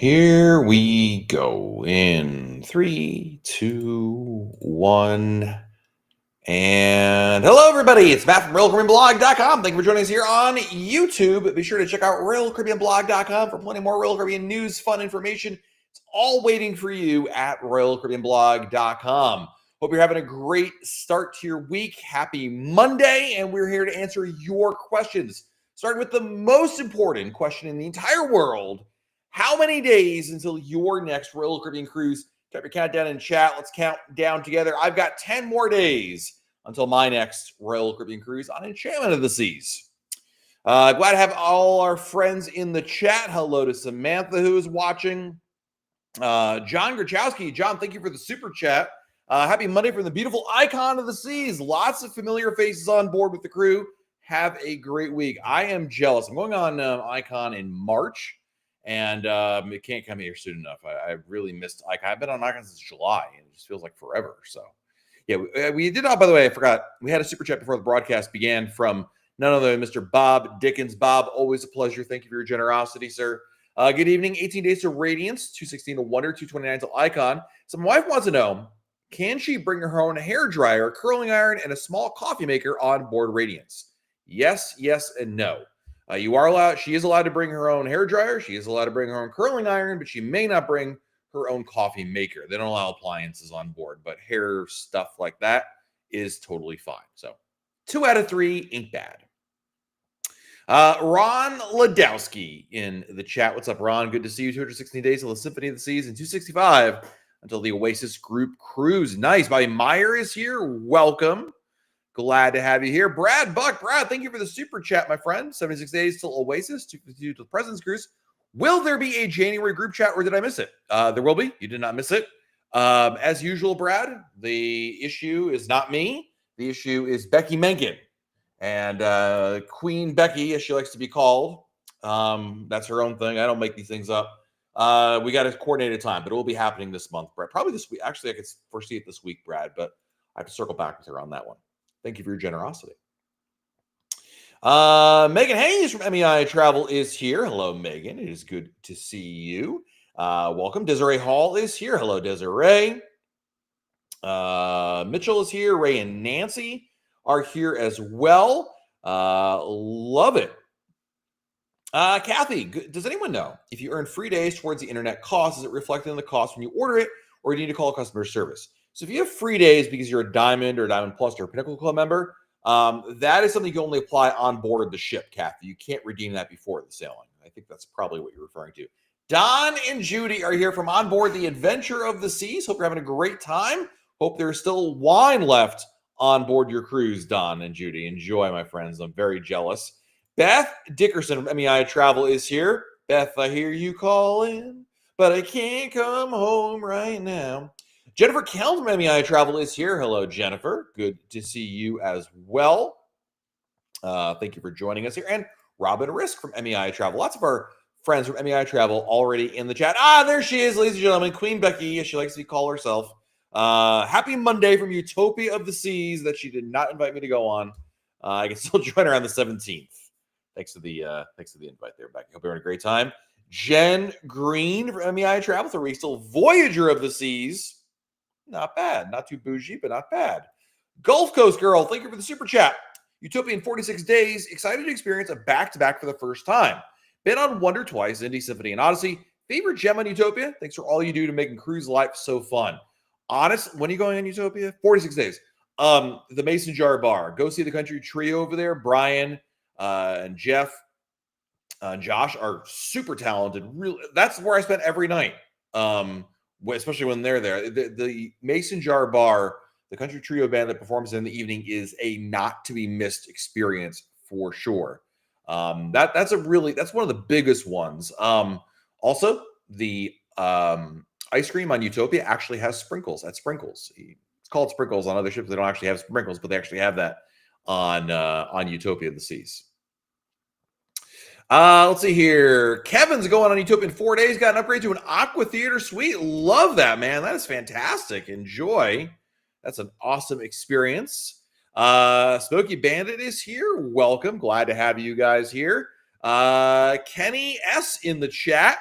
Here we go in 3, 2, 1. And hello, everybody. It's Matt from RoyalCaribbeanBlog.com. Thank you for joining us here on YouTube. Be sure to check out RoyalCaribbeanBlog.com for plenty more Royal Caribbean news, fun information. It's all waiting for you at RoyalCaribbeanBlog.com. Hope you're having a great start to your week. Happy Monday, and we're here to answer your questions. Starting with the most important question in the entire world. How many days until your next Royal Caribbean cruise? Type your countdown in chat. Let's count down together. I've got 10 more days until my next Royal Caribbean cruise on Enchantment of the Seas. Glad to have all our friends in the chat. Hello to Samantha, who is watching. John Grachowski. John, thank you for the super chat. Happy Monday from the beautiful Icon of the Seas. Lots of familiar faces on board with the crew. Have a great week. I am jealous. I'm going on Icon in March. And it can't come here soon enough. I really missed Icon. I've been on Icon since July, and it just feels like forever. So, yeah, we did. By the way, I forgot. We had a super chat before the broadcast began from none other than Mr. Bob Dickens. Bob, always a pleasure. Thank you for your generosity, sir. Good evening. 18 days to Radiance, 216 to Wonder, 229 to Icon. So my wife wants to know, can she bring her own hair dryer, curling iron, and a small coffee maker on board Radiance? Yes, yes, and no. You are allowed. She is allowed to bring her own hair dryer. She is allowed to bring her own curling iron, but she may not bring her own coffee maker. They don't allow appliances on board, but hair stuff like that is totally fine. So 2 out of 3 ain't bad. Ron Ladowski in the chat. What's up, Ron? Good to see you. 216 days till the Symphony of the Seas and 265 until the Oasis Group cruise. Nice. Bobby Meyer is here. Welcome. Glad to have you here. Brad Buck. Brad, thank you for the super chat, my friend. 76 days till Oasis, 252 till President's Cruise. Will there be a January group chat, or did I miss it? There will be. You did not miss it. As usual, Brad, the issue is not me. The issue is Becky Menken. And Queen Becky, as she likes to be called. That's her own thing. I don't make these things up. We got a coordinated time, but it will be happening this month, Brad. Probably this week. Actually, I could foresee it this week, Brad, but I have to circle back with her on that one. Thank you for your generosity. Megan Hayes from MEI Travel is here. Hello, Megan. It is good to see you. Welcome. Desiree Hall is here. Hello, Desiree. Mitchell is here. Ray and Nancy are here as well. Love it. Kathy, does anyone know if you earn free days towards the internet cost, is it reflected in the cost when you order it, or do you need to call customer service? So if you have free days because you're a Diamond or Diamond Plus or a Pinnacle Club member, that is something you can only apply on board the ship, Kathy. You can't redeem that before the sailing. I think that's probably what you're referring to. Don and Judy are here from On Board the Adventure of the Seas. Hope you're having a great time. Hope there's still wine left on board your cruise, Don and Judy. Enjoy, my friends. I'm very jealous. Beth Dickerson from MEI Travel is here. Beth, I hear you calling, but I can't come home right now. Jennifer Kell from MEI Travel is here. Hello, Jennifer. Good to see you as well. Thank you for joining us here. And Robin Risk from MEI Travel. Lots of our friends from MEI Travel already in the chat. There she is, ladies and gentlemen. Queen Becky, as she likes to call herself. Happy Monday from Utopia of the Seas that she did not invite me to go on. I can still join her on the 17th. Thanks for the invite there, Becky. Hope you're having a great time. Jen Green from MEI Travel, the still Voyager of the Seas. Not bad. Not too bougie, but not bad. Gulf Coast Girl, thank you for the super chat. Utopia in 46 days. Excited to experience a back-to-back for the first time. Been on Wonder twice, Indy, Symphony, and Odyssey. Favorite gem on Utopia? Thanks for all you do to making cruise life so fun. Honest, when are you going on Utopia? 46 days. The Mason Jar Bar. Go see the country trio over there. Brian and Jeff and Josh are super talented. Really, that's where I spent every night. Especially when they're there. The Mason Jar Bar, the country trio band that performs in the evening, is a not to be missed experience for sure. That's one of the biggest ones. Also, the ice cream on Utopia actually has sprinkles at Sprinkles. It's called Sprinkles on other ships. They don't actually have sprinkles, but they actually have that on Utopia of the Seas. Let's see here. Kevin's going on Utopia in 4 days. Got an upgrade to an Aqua Theater suite. Love that, man. That is fantastic. Enjoy. That's an awesome experience. Smokey Bandit is here. Welcome. Glad to have you guys here. Kenny S in the chat.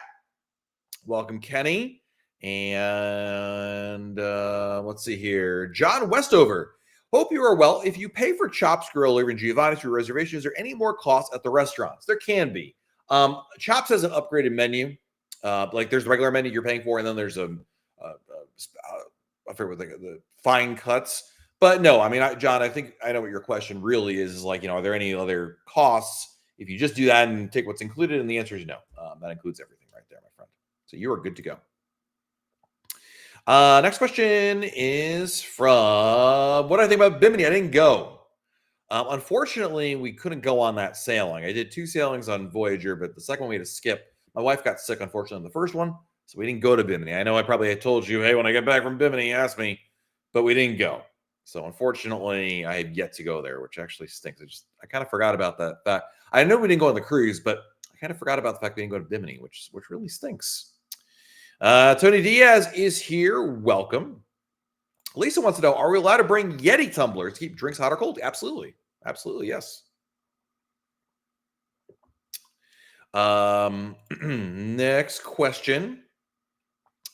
Welcome, Kenny. And let's see here. John Westover. Hope you are well. If you pay for Chops Grill or even Giovanni's for reservations, is there any more costs at the restaurants? There can be. Chops has an upgraded menu. Like there's the regular menu you're paying for, and then there's I forget what the fine cuts. But no, I mean, John, I think I know what your question really is like, are there any other costs if you just do that and take what's included? And the answer is no. That includes everything right there, my friend. So you are good to go. Next question is from what do I think about Bimini? I didn't go. Unfortunately, we couldn't go on that sailing. I did 2 sailings on Voyager, but the second one we had to skip. My wife got sick, unfortunately, on the first one, so we didn't go to Bimini. I know I probably had told you, hey, when I get back from Bimini, ask me, but we didn't go. So unfortunately, I have yet to go there, which actually stinks. I kind of forgot about that fact. I know we didn't go on the cruise, but I kind of forgot about the fact we didn't go to Bimini, which really stinks. Tony Diaz is here. Welcome. Lisa wants to know, are we allowed to bring Yeti tumblers to keep drinks hot or cold? Absolutely. Absolutely, yes. Next question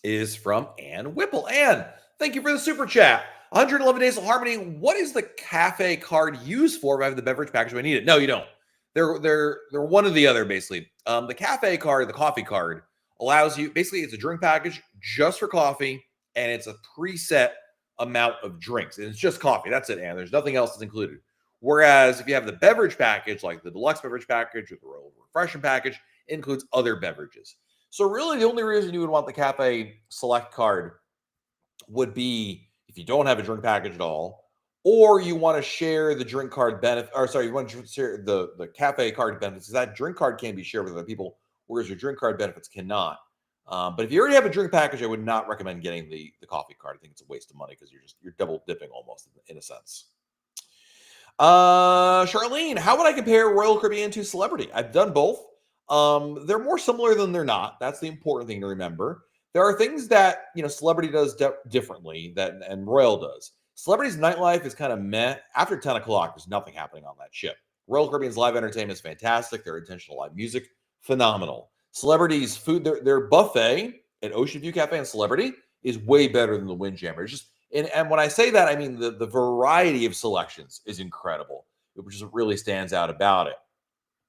is from Ann Whipple. Ann, thank you for the super chat. 111 Days of Harmony. What is the cafe card used for if I have the beverage package when I need it? No, you don't. They're one or the other, basically. The cafe card, the coffee card, allows you, basically, it's a drink package just for coffee, and it's a preset amount of drinks. And it's just coffee. That's it, and there's nothing else that's included. Whereas if you have the beverage package, like the deluxe beverage package or the Royal Refreshment package, it includes other beverages. So really, the only reason you would want the Cafe Select card would be if you don't have a drink package at all, or you want to share the drink card benefit, or sorry, you want to share the cafe card benefits, because that drink card can be shared with other people, whereas your drink card benefits cannot. But if you already have a drink package, I would not recommend getting the coffee card. I think it's a waste of money because you're double dipping almost in a sense. Charlene, how would I compare Royal Caribbean to Celebrity? I've done both. They're more similar than they're not. That's the important thing to remember. There are things that Celebrity does differently and Royal does. Celebrity's nightlife is kind of meh. After 10 o'clock, there's nothing happening on that ship. Royal Caribbean's live entertainment is fantastic. Their intentional live music, phenomenal. Celebrity's food, their buffet at Ocean View Cafe and Celebrity is way better than the Windjammer. It's just, and when I say that, I mean the variety of selections is incredible, which is what really stands out about it.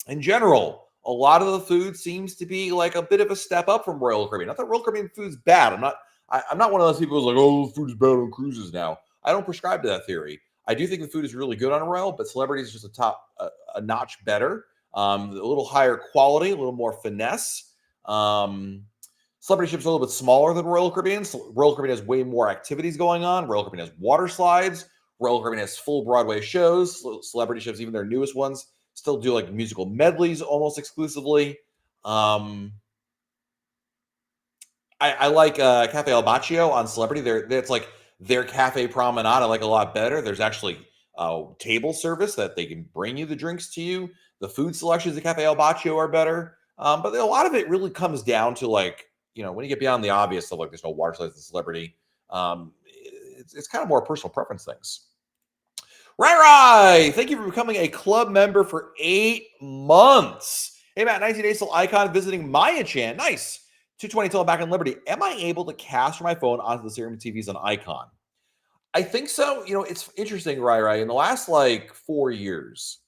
In general, a lot of the food seems to be like a bit of a step up from Royal Caribbean. Not that Royal Caribbean food's bad. I'm not one of those people who's like, oh, the food's bad on cruises now. I don't prescribe to that theory. I do think the food is really good on Royal, but Celebrity is just a notch better, a little higher quality, a little more finesse. Celebrity ship's a little bit smaller than Royal Caribbean. Royal Caribbean has way more activities going on. Royal Caribbean has water slides. Royal Caribbean has full Broadway shows. Celebrity ships, even their newest ones, still do like musical medleys almost exclusively. I like Cafe El Baccio on Celebrity. It's like their Cafe Promenade I like a lot better. There's actually table service that they can bring you the drinks to you. The food selections at Cafe El Baccio are better. But a lot of it really comes down to like, when you get beyond the obvious stuff, like there's no water slides in Celebrity, it's kind of more personal preference things. Right. Thank you for becoming a club member for 8 months. Hey, Matt, 19 days till Icon visiting Maya Chan. Nice. 220 till I'm back in Liberty. Am I able to cast from my phone onto the Serum TVs on Icon? I think so. It's interesting, right? In the last 4 years,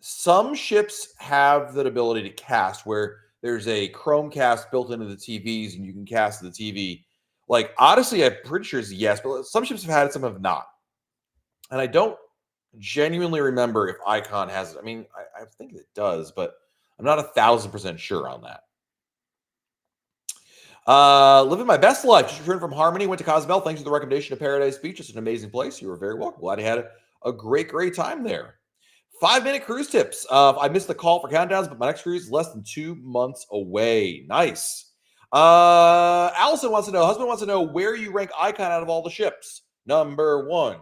some ships have that ability to cast where there's a Chromecast built into the TVs and you can cast the TV. Like Odyssey, I'm pretty sure is yes, but some ships have had it, some have not. And I don't genuinely remember if Icon has it. I mean, I think it does, but I'm not 1,000% sure on that. Living my best life. Just returned from Harmony. Went to Cozumel. Thanks for the recommendation of Paradise Beach. It's an amazing place. You were very welcome. Glad you had a great time there. 5-minute cruise tips. I missed the call for countdowns, but my next cruise is less than 2 months away. Nice. Allison wants to know, husband wants to know where you rank Icon out of all the ships. Number one.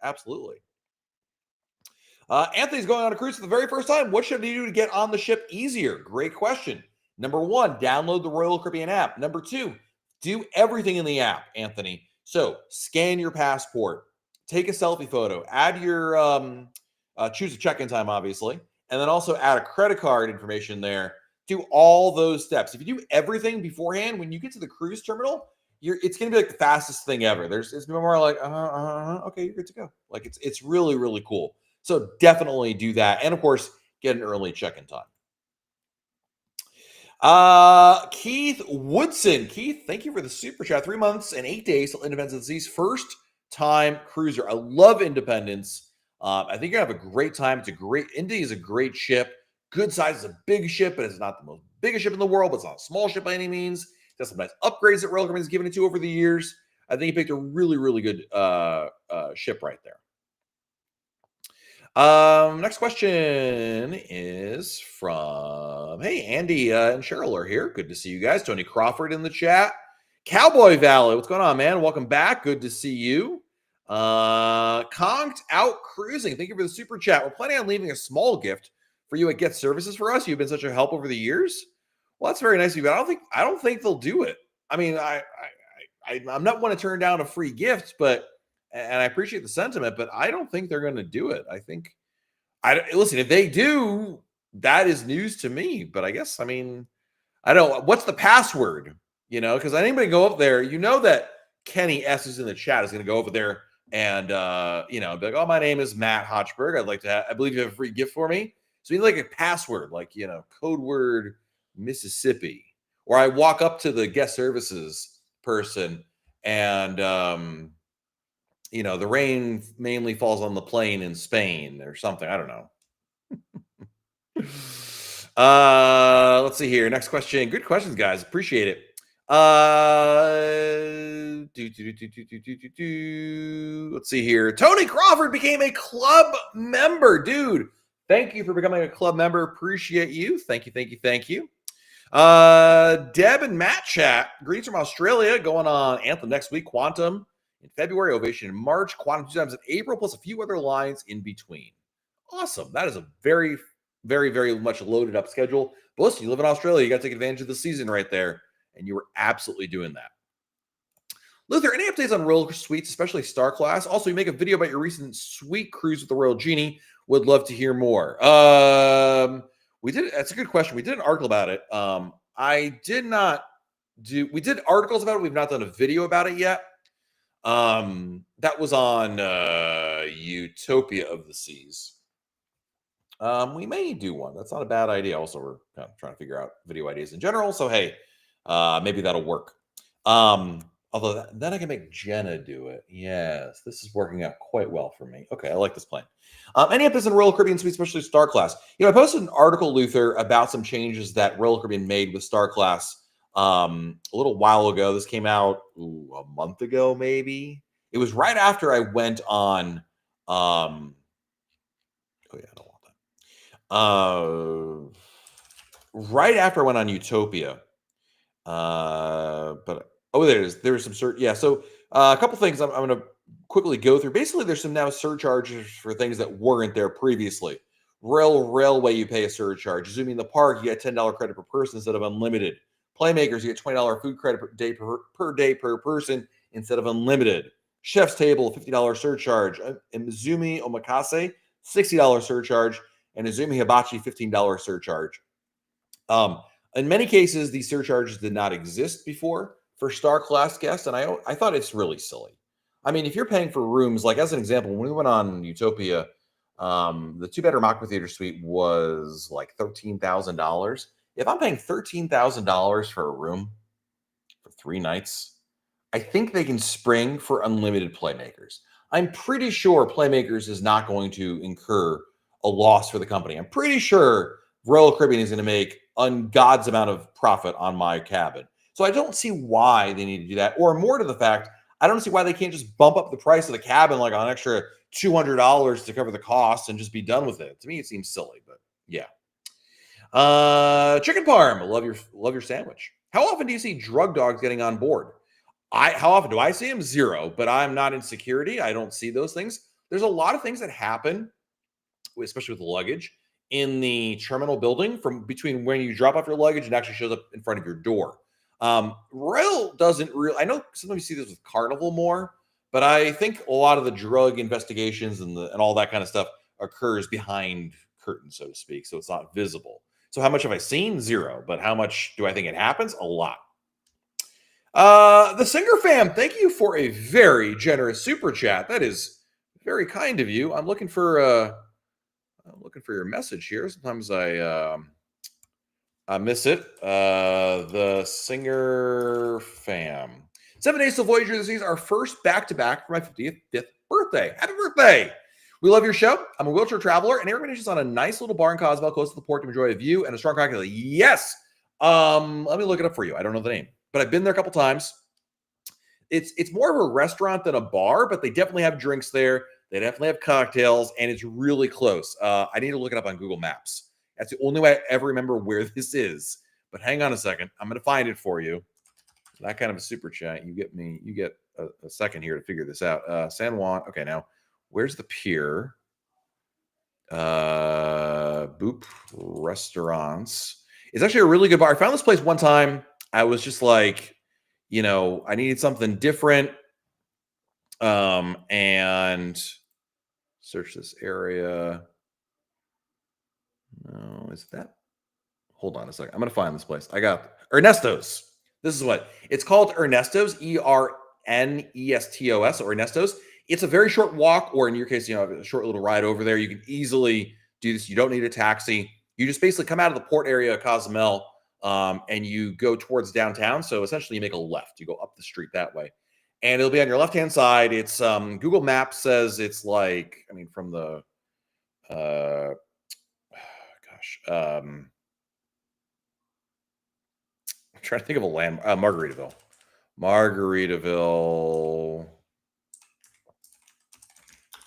Absolutely. Anthony's going on a cruise for the very first time. What should he do to get on the ship easier? Great question. Number 1, download the Royal Caribbean app. Number 2, do everything in the app, Anthony. So scan your passport, take a selfie photo, add your choose a check-in time, obviously, and then also add a credit card information there do all those steps. If you do everything beforehand, when you get to the cruise terminal, it's going to be like the fastest thing ever. It's more like, okay, you're good to go. Like it's really, really cool. So definitely do that. And of course, get an early check-in time. Keith Woodson. Keith, thank you for the super chat. 3 months and 8 days till Independence of the Seas. First time cruiser. I love Independence. I think you're gonna have a great time. Indy is a great ship. Good size. It's a big ship, but it's not the most biggest ship in the world, but it's not a small ship by any means. It has some nice upgrades that Royal Caribbean has given it to over the years. I think you picked a really, really good ship right there. Next question is from, hey, Andy and Cheryl are here. Good to see you guys. Tony Crawford in the chat. Cowboy Valley, what's going on, man? Welcome back. Good to see you. Conked Out Cruising, thank you for the super chat. We're planning on leaving a small gift for you at Get Services for us. You've been such a help over the years. Well, that's very nice of you, but I don't think they'll do it. I mean, I'm not one to turn down a free gift, but and I appreciate the sentiment, but I don't think they're going to do it. Listen, if they do, that is news to me. But I guess, I mean, I don't. What's the password? Because anybody go up there, that Kenny S is in the chat is going to go over there and be like, oh, my name is Matt Hochberg. I believe you have a free gift for me. So you need like a password, like code word Mississippi, or I walk up to the Guest Services person and the rain mainly falls on the plain in Spain or something. I don't know. Let's see here. Next question. Good questions, guys. Appreciate it. Let's see here. Tony Crawford became a club member. Dude, thank you for becoming a club member. Appreciate you. Thank you. Deb and Matt chat. Greetings from Australia. Going on Anthem next week. Quantum in February, Ovation in March, Quantum 2 times in April, plus a few other lines in between. Awesome. That is a very, very, very much loaded up schedule. But listen, you live in Australia, you got to take advantage of the season right there, and you were absolutely doing that. Luther, any updates on Royal Suites, especially Star Class? Also, you make a video about your recent suite cruise with the Royal Genie. Would love to hear more. That's a good question. We did an article about it. We did articles about it. We've not done a video about it yet. That was on Utopia of the Seas. We may do one. That's not a bad idea. Also, we're kind of trying to figure out video ideas in general. So, hey, maybe that'll work. Although then I can make Jenna do it. Yes, this is working out quite well for me. Okay, I like this plan. Any updates in Royal Caribbean Suite, especially Star Class? I posted an article, Luther, about some changes that Royal Caribbean made with Star Class a little while ago. This came out a month ago, maybe. It was right after I went on. I don't want that. Right after I went on Utopia. There it is. There was some So a couple things I'm going to quickly go through. Basically, there's some now surcharges for things that weren't there previously. Railway, you pay a surcharge. Zooming the park, you get $10 credit per person instead of unlimited. Playmakers, you get $20 food credit per day per person instead of unlimited. Chef's Table, $50 surcharge. Izumi Omakase, $60 surcharge. And Izumi Hibachi, $15 surcharge. In many cases, these surcharges did not exist before for Star Class guests, and I thought it's really silly. I mean, if you're paying for rooms, like as an example, when we went on Utopia, the 2-bedroom Aquatheater suite was like $13,000. If I'm paying $13,000 for a room for 3 nights, I think they can spring for unlimited Playmakers. I'm pretty sure Playmakers is not going to incur a loss for the company. I'm pretty sure Royal Caribbean is going to make God's amount of profit on my cabin. So I don't see why they need to do that. Or more to the fact, I don't see why they can't just bump up the price of the cabin like an extra $200 to cover the cost and just be done with it. To me, it seems silly, but yeah. Chicken Parm, love your sandwich. How often do you see drug dogs getting on board? How often do I see them? 0, but I'm not in security. I don't see those things. There's a lot of things that happen, especially with the luggage, in the terminal building from between when you drop off your luggage and actually shows up in front of your door. Royal doesn't really, I know sometimes you see this with Carnival more, but I think a lot of the drug investigations and all that kind of stuff occurs behind curtains, so to speak. So it's not visible. So how much have I seen? Zero. But how much do I think it happens? A lot. The Singer fam, thank you for a very generous super chat. That is very kind of you. I'm looking for your message here. Sometimes I miss it. The Singer fam. 7 days till Voyager. This is our first back-to-back for my 55th birthday. Happy birthday! We love your show. I'm a wheelchair traveler, and everybody just on a nice little bar in Cozumel, close to the port to enjoy a view and a strong cocktail. Yes! Let me look it up for you. I don't know the name, but I've been there a couple times. It's more of a restaurant than a bar, but they definitely have drinks there. They definitely have cocktails, and it's really close. I need to look it up on Google Maps. That's the only way I ever remember where this is. But hang on a second. I'm going to find it for you. That kind of a super chat. You get a second here to figure this out. San Juan. Okay, now where's the pier? Boop Restaurants. It's actually a really good bar. I found this place one time. I was just like, I needed something different. And search this area. No, is that? Hold on a second. I'm going to find this place. I got Ernesto's. This is what it's called. Ernesto's, Ernestos, or Ernesto's. It's a very short walk, or in your case, a short little ride over there. You can easily do this. You don't need a taxi. You just basically come out of the port area of Cozumel, and you go towards downtown. So essentially, you make a left. You go up the street that way, and it'll be on your left-hand side. It's Google Maps says it's like, from the I'm trying to think of a land. Margaritaville,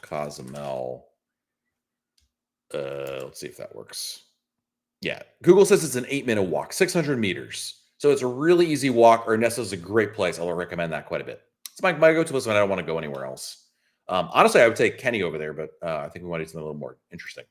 Cozumel. Let's see if that works. Yeah, Google says it's an 8-minute walk, 600 meters. So it's a really easy walk. Ernesto's is a great place. I'll recommend that quite a bit. It's my go-to place when I don't want to go anywhere else. Honestly, I would take Kenny over there, but I think we want to do something a little more interesting.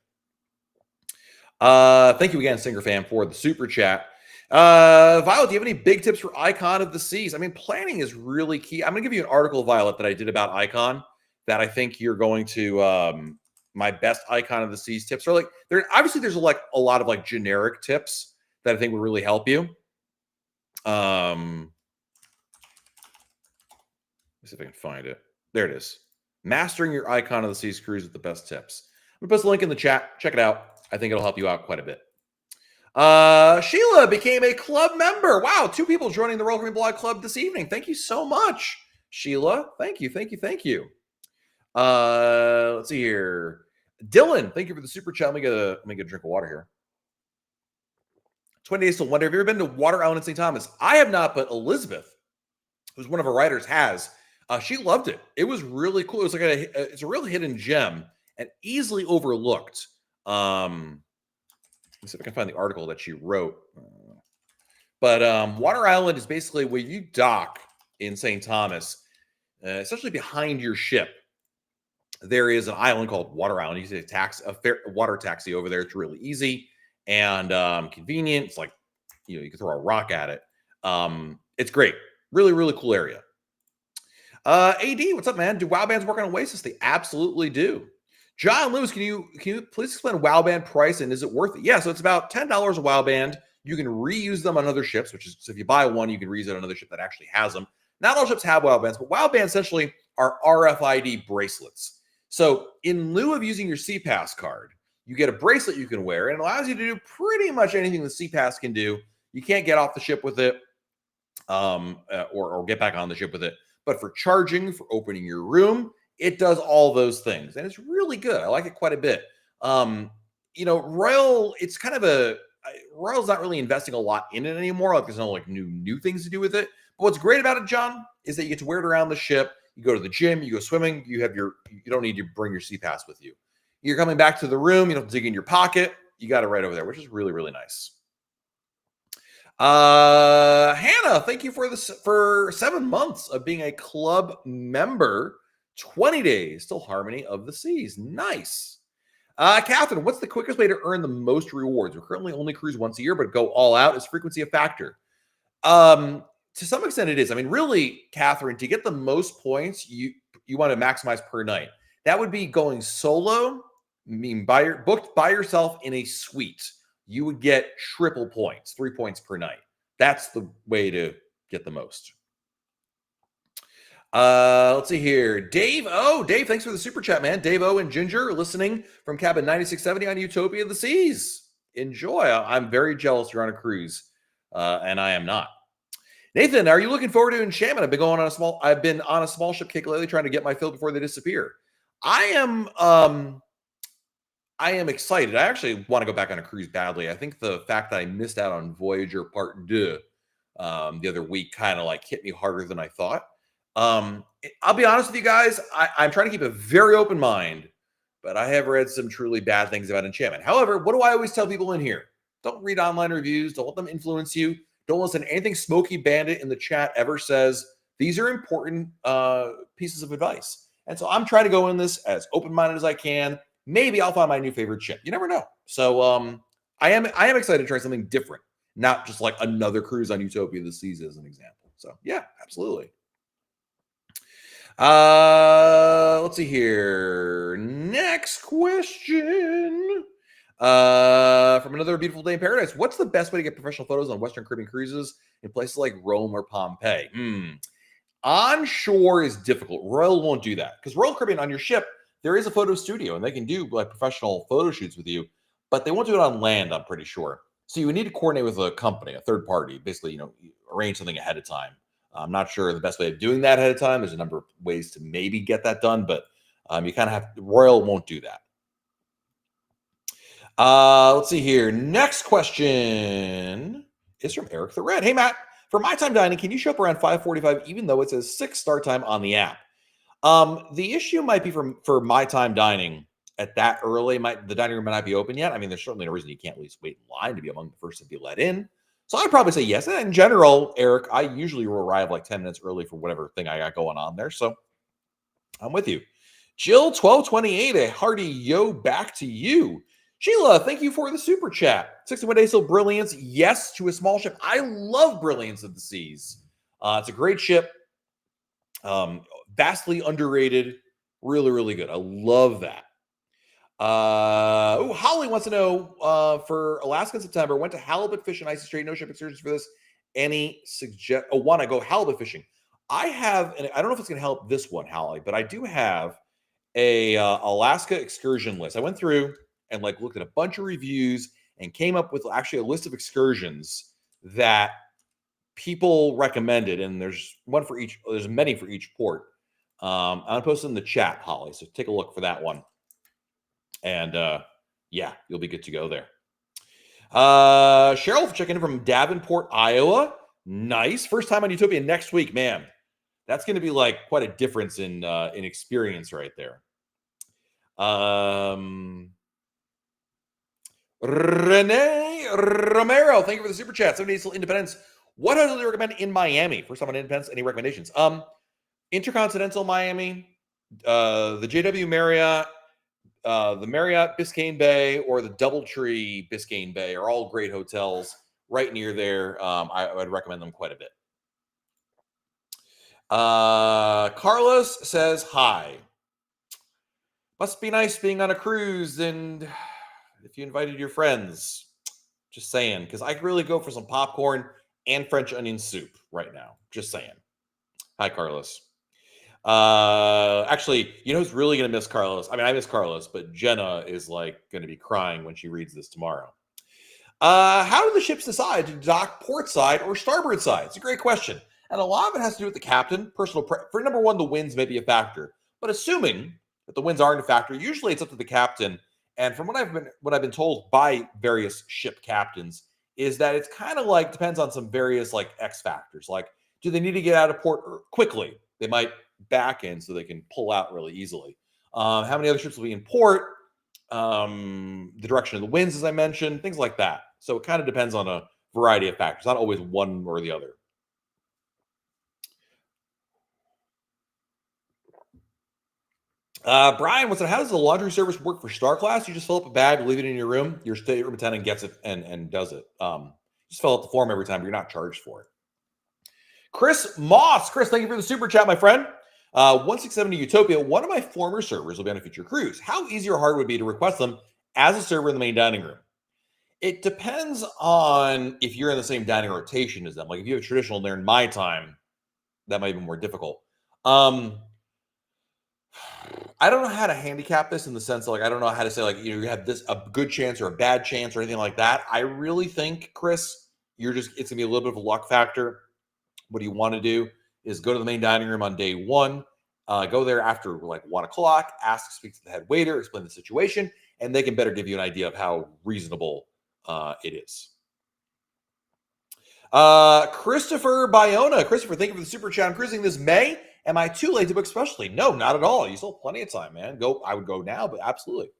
Thank you again, Singer Fan, for the super chat. Violet, do you have any big tips for Icon of the Seas? Planning is really key. I'm going to give you an article, Violet, that I did about Icon that I think you're going to, my best Icon of the Seas tips are there's a lot of generic tips that I think would really help you. Let me see if I can find it. There it is. Mastering your Icon of the Seas cruise with the best tips. I'm going to post a link in the chat. Check it out. I think it'll help you out quite a bit. Sheila became a club member. Wow, 2 people joining the Royal Caribbean Blog Club this evening. Thank you so much, Sheila. Thank you. Let's see here. Dylan, thank you for the super chat. Let me get a drink of water here. 20 days till wonder. Have you ever been to Water Island in St. Thomas? I have not, but Elizabeth, who's one of our writers, has. She loved it. It was really cool. It was it's a real hidden gem and easily overlooked. Let me see if I can find the article that she wrote. But Water Island is basically where you dock in St. Thomas, essentially behind your ship. There is an island called Water Island. You can take a water taxi over there. It's really easy and convenient. It's like, you can throw a rock at it. It's great. Really, really cool area. AD, what's up, man? Do WoW bands work on Oasis? They absolutely do. John Lewis, can you please explain WoW band price and is it worth it? Yeah, so it's about $10 a WoW band. You can reuse them on other ships, so if you buy one, you can reuse it on another ship that actually has them. Not all ships have WoW bands, but WoW bands essentially are RFID bracelets. So in lieu of using your CPass card, you get a bracelet you can wear, and it allows you to do pretty much anything the CPass can do. You can't get off the ship with it, or get back on the ship with it. But for charging, for opening your room, it does all those things, and it's really good. I like it quite a bit. Royal, it's kind of Royal's not really investing a lot in it anymore. There's no new things to do with it. But what's great about it, John, is that you get to wear it around the ship. You go to the gym, you go swimming. You don't need to bring your CPass with you. You're coming back to the room. You don't dig in your pocket. You got it right over there, which is really, really nice. Hannah, thank you for 7 months of being a club member. 20 days till Harmony of the Seas. Nice. Catherine, what's the quickest way to earn the most rewards? We currently only cruise once a year, but go all out. Is frequency a factor? To some extent it is. Really, Catherine, to get the most points, you want to maximize per night. That would be going solo, booked by yourself in a suite. you would get triple points, 3 points per night. That's the way to get the most. Let's see here. Dave O. Dave, thanks for the super chat, man. Dave O and Ginger listening from cabin 9670 on Utopia of the Seas. Enjoy. I'm very jealous you're on a cruise, and I am not. Nathan, are you looking forward to enchantment? I've been on a small ship kick lately, trying to get my fill before they disappear. I am excited. I actually want to go back on a cruise badly. I think the fact that I missed out on Voyager Part 2 the other week kind of like hit me harder than I thought. I'll be honest with you guys. I'm trying to keep a very open mind, but I have read some truly bad things about enchantment. However, what do I always tell people in here? Don't read online reviews. Don't let them influence you. Don't listen to anything Smokey Bandit in the chat ever says. These are important pieces of advice. And so I'm trying to go in this as open-minded as I can. Maybe I'll find my new favorite ship. You never know. So I am excited to try something different, not just like another cruise on Utopia of the Seas as an example. So yeah, absolutely. Let's see here. Next question. From Another Beautiful Day in Paradise. What's the best way to get professional photos on Western Caribbean cruises in places like Rome or Pompeii? Onshore is difficult. Royal won't do that because Royal Caribbean, on your ship, there is a photo studio and they can do like professional photo shoots with you, but they won't do it on land, I'm pretty sure. So you would need to coordinate with a company, a third party, basically, arrange something ahead of time. I'm not sure the best way of doing that ahead of time. There's a number of ways to maybe get that done, but you kind of have Royal won't do that. Let's see here. Next question is from Eric the Red. Hey, Matt, for my time dining, can you show up around 5:45 even though it says 6 start time on the app? The issue might be for my time dining at that early. The dining room might not be open yet. I mean, there's certainly no reason you can't at least wait in line to be among the first to be let in. So I'd probably say yes. And in general, Eric, I usually will arrive like 10 minutes early for whatever thing I got going on there. So I'm with you. Jill 1228, a hearty yo back to you. Sheila, thank you for the super chat. 61 Days Till Brilliance, yes to a small ship. I love Brilliance of the Seas. It's a great ship. Vastly underrated. Really, really good. I love that. Holly wants to know for Alaska in September, went to halibut fishing, icy strait, no ship excursions for this. Any want to go halibut fishing? I have, and I don't know if it's going to help this one, Holly, but I do have a Alaska excursion list. I went through and like looked at a bunch of reviews and came up with actually a list of excursions that people recommended. And there's one for each, there's many for each port. I'm gonna post it in the chat, Holly. So take a look for that one. And yeah, you'll be good to go there. Cheryl checking in from Davenport, Iowa. Nice. First time on Utopia next week, man. That's going to be like quite a difference in experience right there. Renee Romero, thank you for the super chat. 7 days till Independence. What hotel do you recommend in Miami? First time on Independence. Any recommendations? Intercontinental Miami, the JW Marriott, the Marriott Biscayne Bay, or the Doubletree Biscayne Bay are all great hotels right near there. I would recommend them quite a bit. Carlos says hi. Must be nice being on a cruise, and if you invited your friends, just saying, because I could really go for some popcorn and French onion soup right now. Just saying. Hi, Carlos. Actually, you know who's really going to miss Carlos? I mean, I miss Carlos, but Jenna is like going to be crying when she reads this tomorrow. How do the ships decide to dock port side or starboard side? It's a great question. And a lot of it has to do with the captain. For number one, the winds may be a factor. But assuming that the winds aren't a factor, usually it's up to the captain. And from what I've been told by various ship captains is that it's kind of like depends on some various like X factors. Like, do they need to get out of port quickly? They might back in so they can pull out really easily. How many other ships will be in port? The direction of the winds, as I mentioned, things like that. So it kind of depends on a variety of factors, not always one or the other. Brian, how does the laundry service work for Star Class? You just fill up a bag, leave it in your room. Your stateroom attendant gets it and does it. Just fill out the form every time. You're not charged for it. Chris Moss. Chris, thank you for the super chat, my friend. 1670 Utopia. One of my former servers will be on a future cruise. How easy or hard would it be to request them as a server in the main dining room? It depends on if you're in the same dining rotation as them. Like if you have a traditional there in my time, that might be more difficult. Um, I don't know how to handicap this in the sense of like I don't know how to say like you have this a good chance or a bad chance or anything like that. I really think, Chris, it's gonna be a little bit of a luck factor. What you want to do is go to the main dining room on day one, go there after like 1 o'clock, speak to the head waiter, explain the situation, and they can better give you an idea of how reasonable it is. Christopher Biona. Christopher, thank you for the super chat. I'm cruising this May. Am I too late to book specialty? No, not at all. You still have plenty of time, man. I would go now, but absolutely.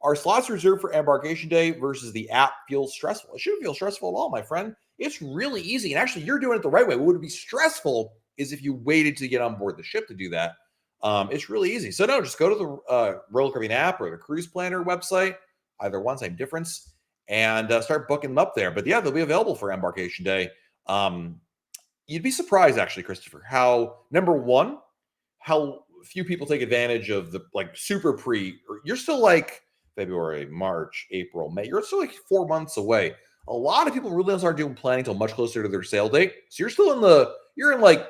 Are slots reserved for embarkation day versus the app feels stressful? It shouldn't feel stressful at all, my friend. It's really easy. And actually, you're doing it the right way. What would be stressful is if you waited to get on board the ship to do that. It's really easy. So no, just go to the Royal Caribbean app or the Cruise Planner website. Either one, same difference. And start booking them up there. But yeah, they'll be available for embarkation day. You'd be surprised, actually, Christopher, how number one, how few people take advantage of the like super you're still like February, March, April, May. You're still like 4 months away. A lot of people really don't start doing planning until much closer to their sale date. So you're in like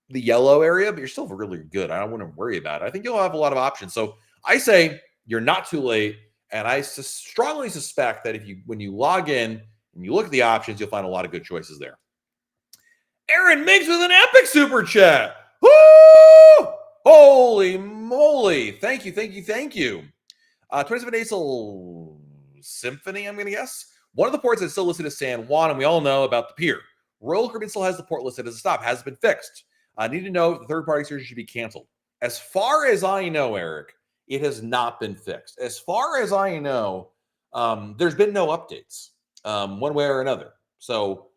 the yellow area, but you're still really good. I don't want to worry about it. I think you'll have a lot of options. So I say you're not too late. And I strongly suspect that when you log in and you look at the options, you'll find a lot of good choices there. Aaron Miggs with an epic super chat. Woo! Holy moly. Thank you. 27 Days Symphony, I'm going to guess. One of the ports is still listed as San Juan, and we all know about the pier. Royal Caribbean still has the port listed as a stop. Hasn't been fixed. I need to know if the third-party search should be canceled. As far as I know, Eric, it has not been fixed. As far as I know, there's been no updates one way or another. So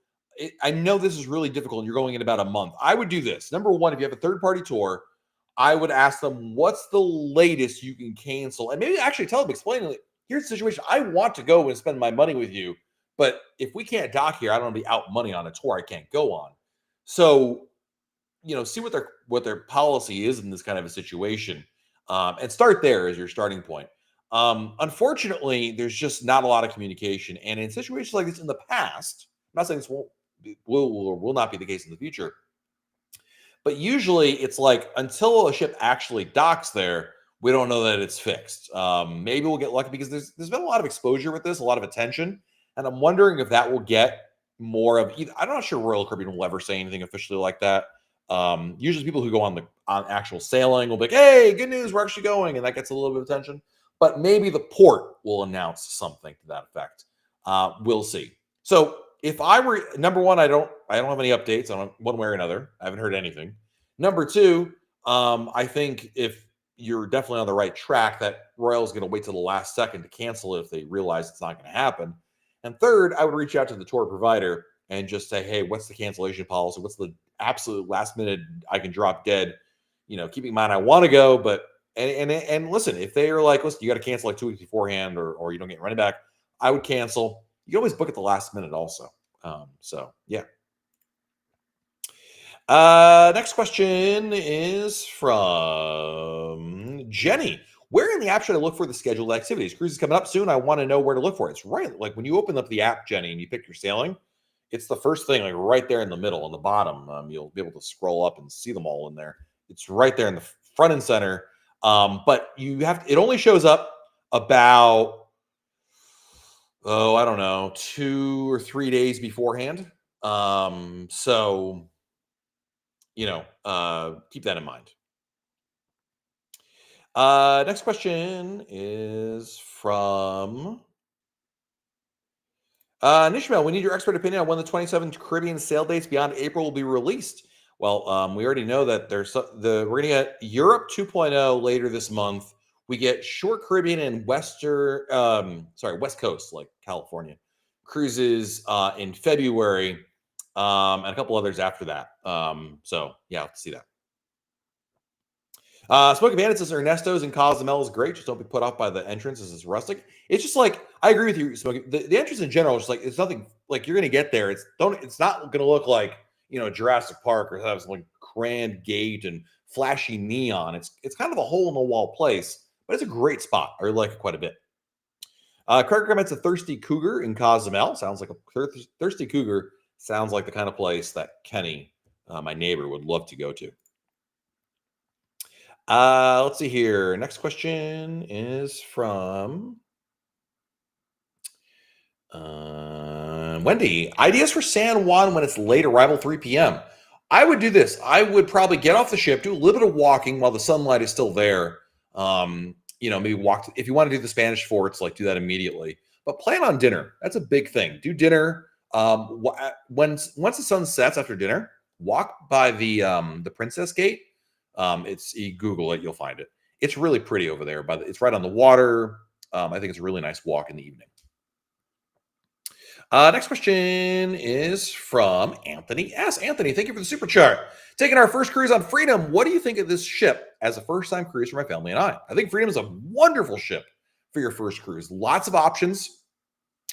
I know this is really difficult and you're going in about a month. I would do this. Number one, if you have a third-party tour, I would ask them, what's the latest you can cancel? And maybe actually tell them, explain, here's the situation. I want to go and spend my money with you, but if we can't dock here, I don't want to be out money on a tour I can't go on. So, see what their policy is in this kind of a situation, and start there as your starting point. Unfortunately, there's just not a lot of communication, and in situations like this in the past, I'm not saying this will not be the case in the future, but usually it's like until a ship actually docks there, we don't know that it's fixed. Maybe we'll get lucky because there's been a lot of exposure with this, a lot of attention, and I'm wondering if that will get more of. I'm not sure Royal Caribbean will ever say anything officially like that. Usually, people who go on actual sailing will be like, "Hey, good news, we're actually going," and that gets a little bit of attention. But maybe the port will announce something to that effect. We'll see. So if I were number one, I don't have any updates on one way or another. I haven't heard anything. Number two, I think if you're definitely on the right track, that Royal's going to wait till the last second to cancel it if they realize it's not going to happen. And third, I would reach out to the tour provider and just say, hey, what's the cancellation policy? What's the absolute last minute I can drop dead? Keeping in mind I want to go, but and listen, if they are like, listen, you got to cancel like 2 weeks beforehand, or you don't get running back, I would cancel. You can always book at the last minute also. So yeah. Next question is from Jenny. Where in the app should I look for the scheduled activities? Cruise is coming up soon. I want to know where to look for it. It's right, like when you open up the app, Jenny, and you pick your sailing, it's the first thing, like right there in the middle, on the bottom. You'll be able to scroll up and see them all in there. It's right there in the front and center. But it only shows up about, I don't know, 2 or 3 days beforehand. So keep that in mind. Next question is from Nishmael. We need your expert opinion on when the 27 Caribbean sail dates beyond April will be released. Well, we already know that we're going to get Europe 2.0 later this month. We get short Caribbean and West Coast, like California, cruises in February, and a couple others after that. So yeah, I'll see that. Smoky Bandit says Ernesto's and Cozumel is great. Just don't be put off by the entrance as it's rustic. It's just like, I agree with you, Smoky. The entrance in general is just like, it's nothing like you're going to get there. It's not going to look like, Jurassic Park or have some like grand gate and flashy neon. It's kind of a hole in the wall place, but it's a great spot. I like it quite a bit. Craig recommends a Thirsty Cougar in Cozumel. Sounds like a Thirsty Cougar. Sounds like the kind of place that Kenny, my neighbor, would love to go to. Let's see here. Next question is from Wendy. Ideas for San Juan when it's late arrival, 3 p.m. I would do this. I would probably get off the ship, do a little bit of walking while the sunlight is still there. Maybe walk. If you want to do the Spanish forts, like do that immediately. But plan on dinner. That's a big thing. Do dinner. Once the sun sets after dinner, walk by the Princess Gate. You Google it, you'll find it. It's really pretty over there. It's right on the water. I think it's a really nice walk in the evening. Next question is from Anthony S. Anthony, thank you for the super chart. Taking our first cruise on Freedom, what do you think of this ship as a first-time cruise for my family and I? I think Freedom is a wonderful ship for your first cruise. Lots of options,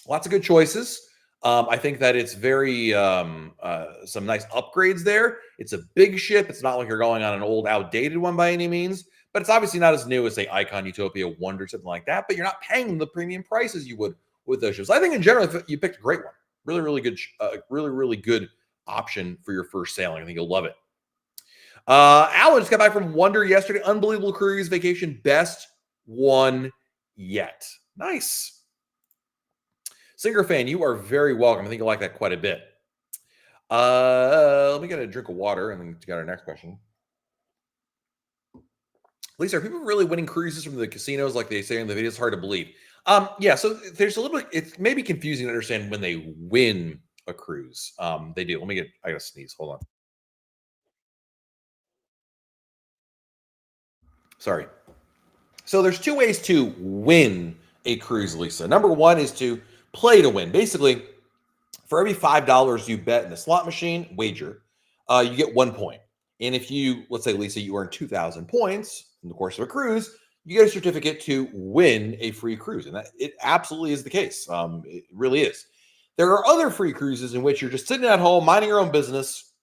lots of good choices. I think that it's very some nice upgrades there. It's a big ship. It's not like you're going on an old, outdated one by any means, but it's obviously not as new as, say, Icon, Utopia, Wonder, something like that. But you're not paying the premium prices you would with those ships. I think in general, you picked a great one. Really, really good, really good option for your first sailing. I think you'll love it. Alan just got back from Wonder yesterday. Unbelievable cruise vacation. Best one yet. Nice. Singer fan, you are very welcome. I think you'll like that quite a bit. Let me get a drink of water and then get our next question. Lisa, are people really winning cruises from the casinos like they say in the video? It's hard to believe. Yeah, so there's a little bit, it's maybe confusing to understand when they win a cruise. They do. I gotta sneeze. Hold on. Sorry. So there's two ways to win a cruise, Lisa. Number one is to play to win. Basically, for every $5 you bet in the slot machine wager, you get 1 point. And if let's say, Lisa, you earn 2,000 points in the course of a cruise, you get a certificate to win a free cruise. And it absolutely is the case. It really is. There are other free cruises in which you're just sitting at home, minding your own business.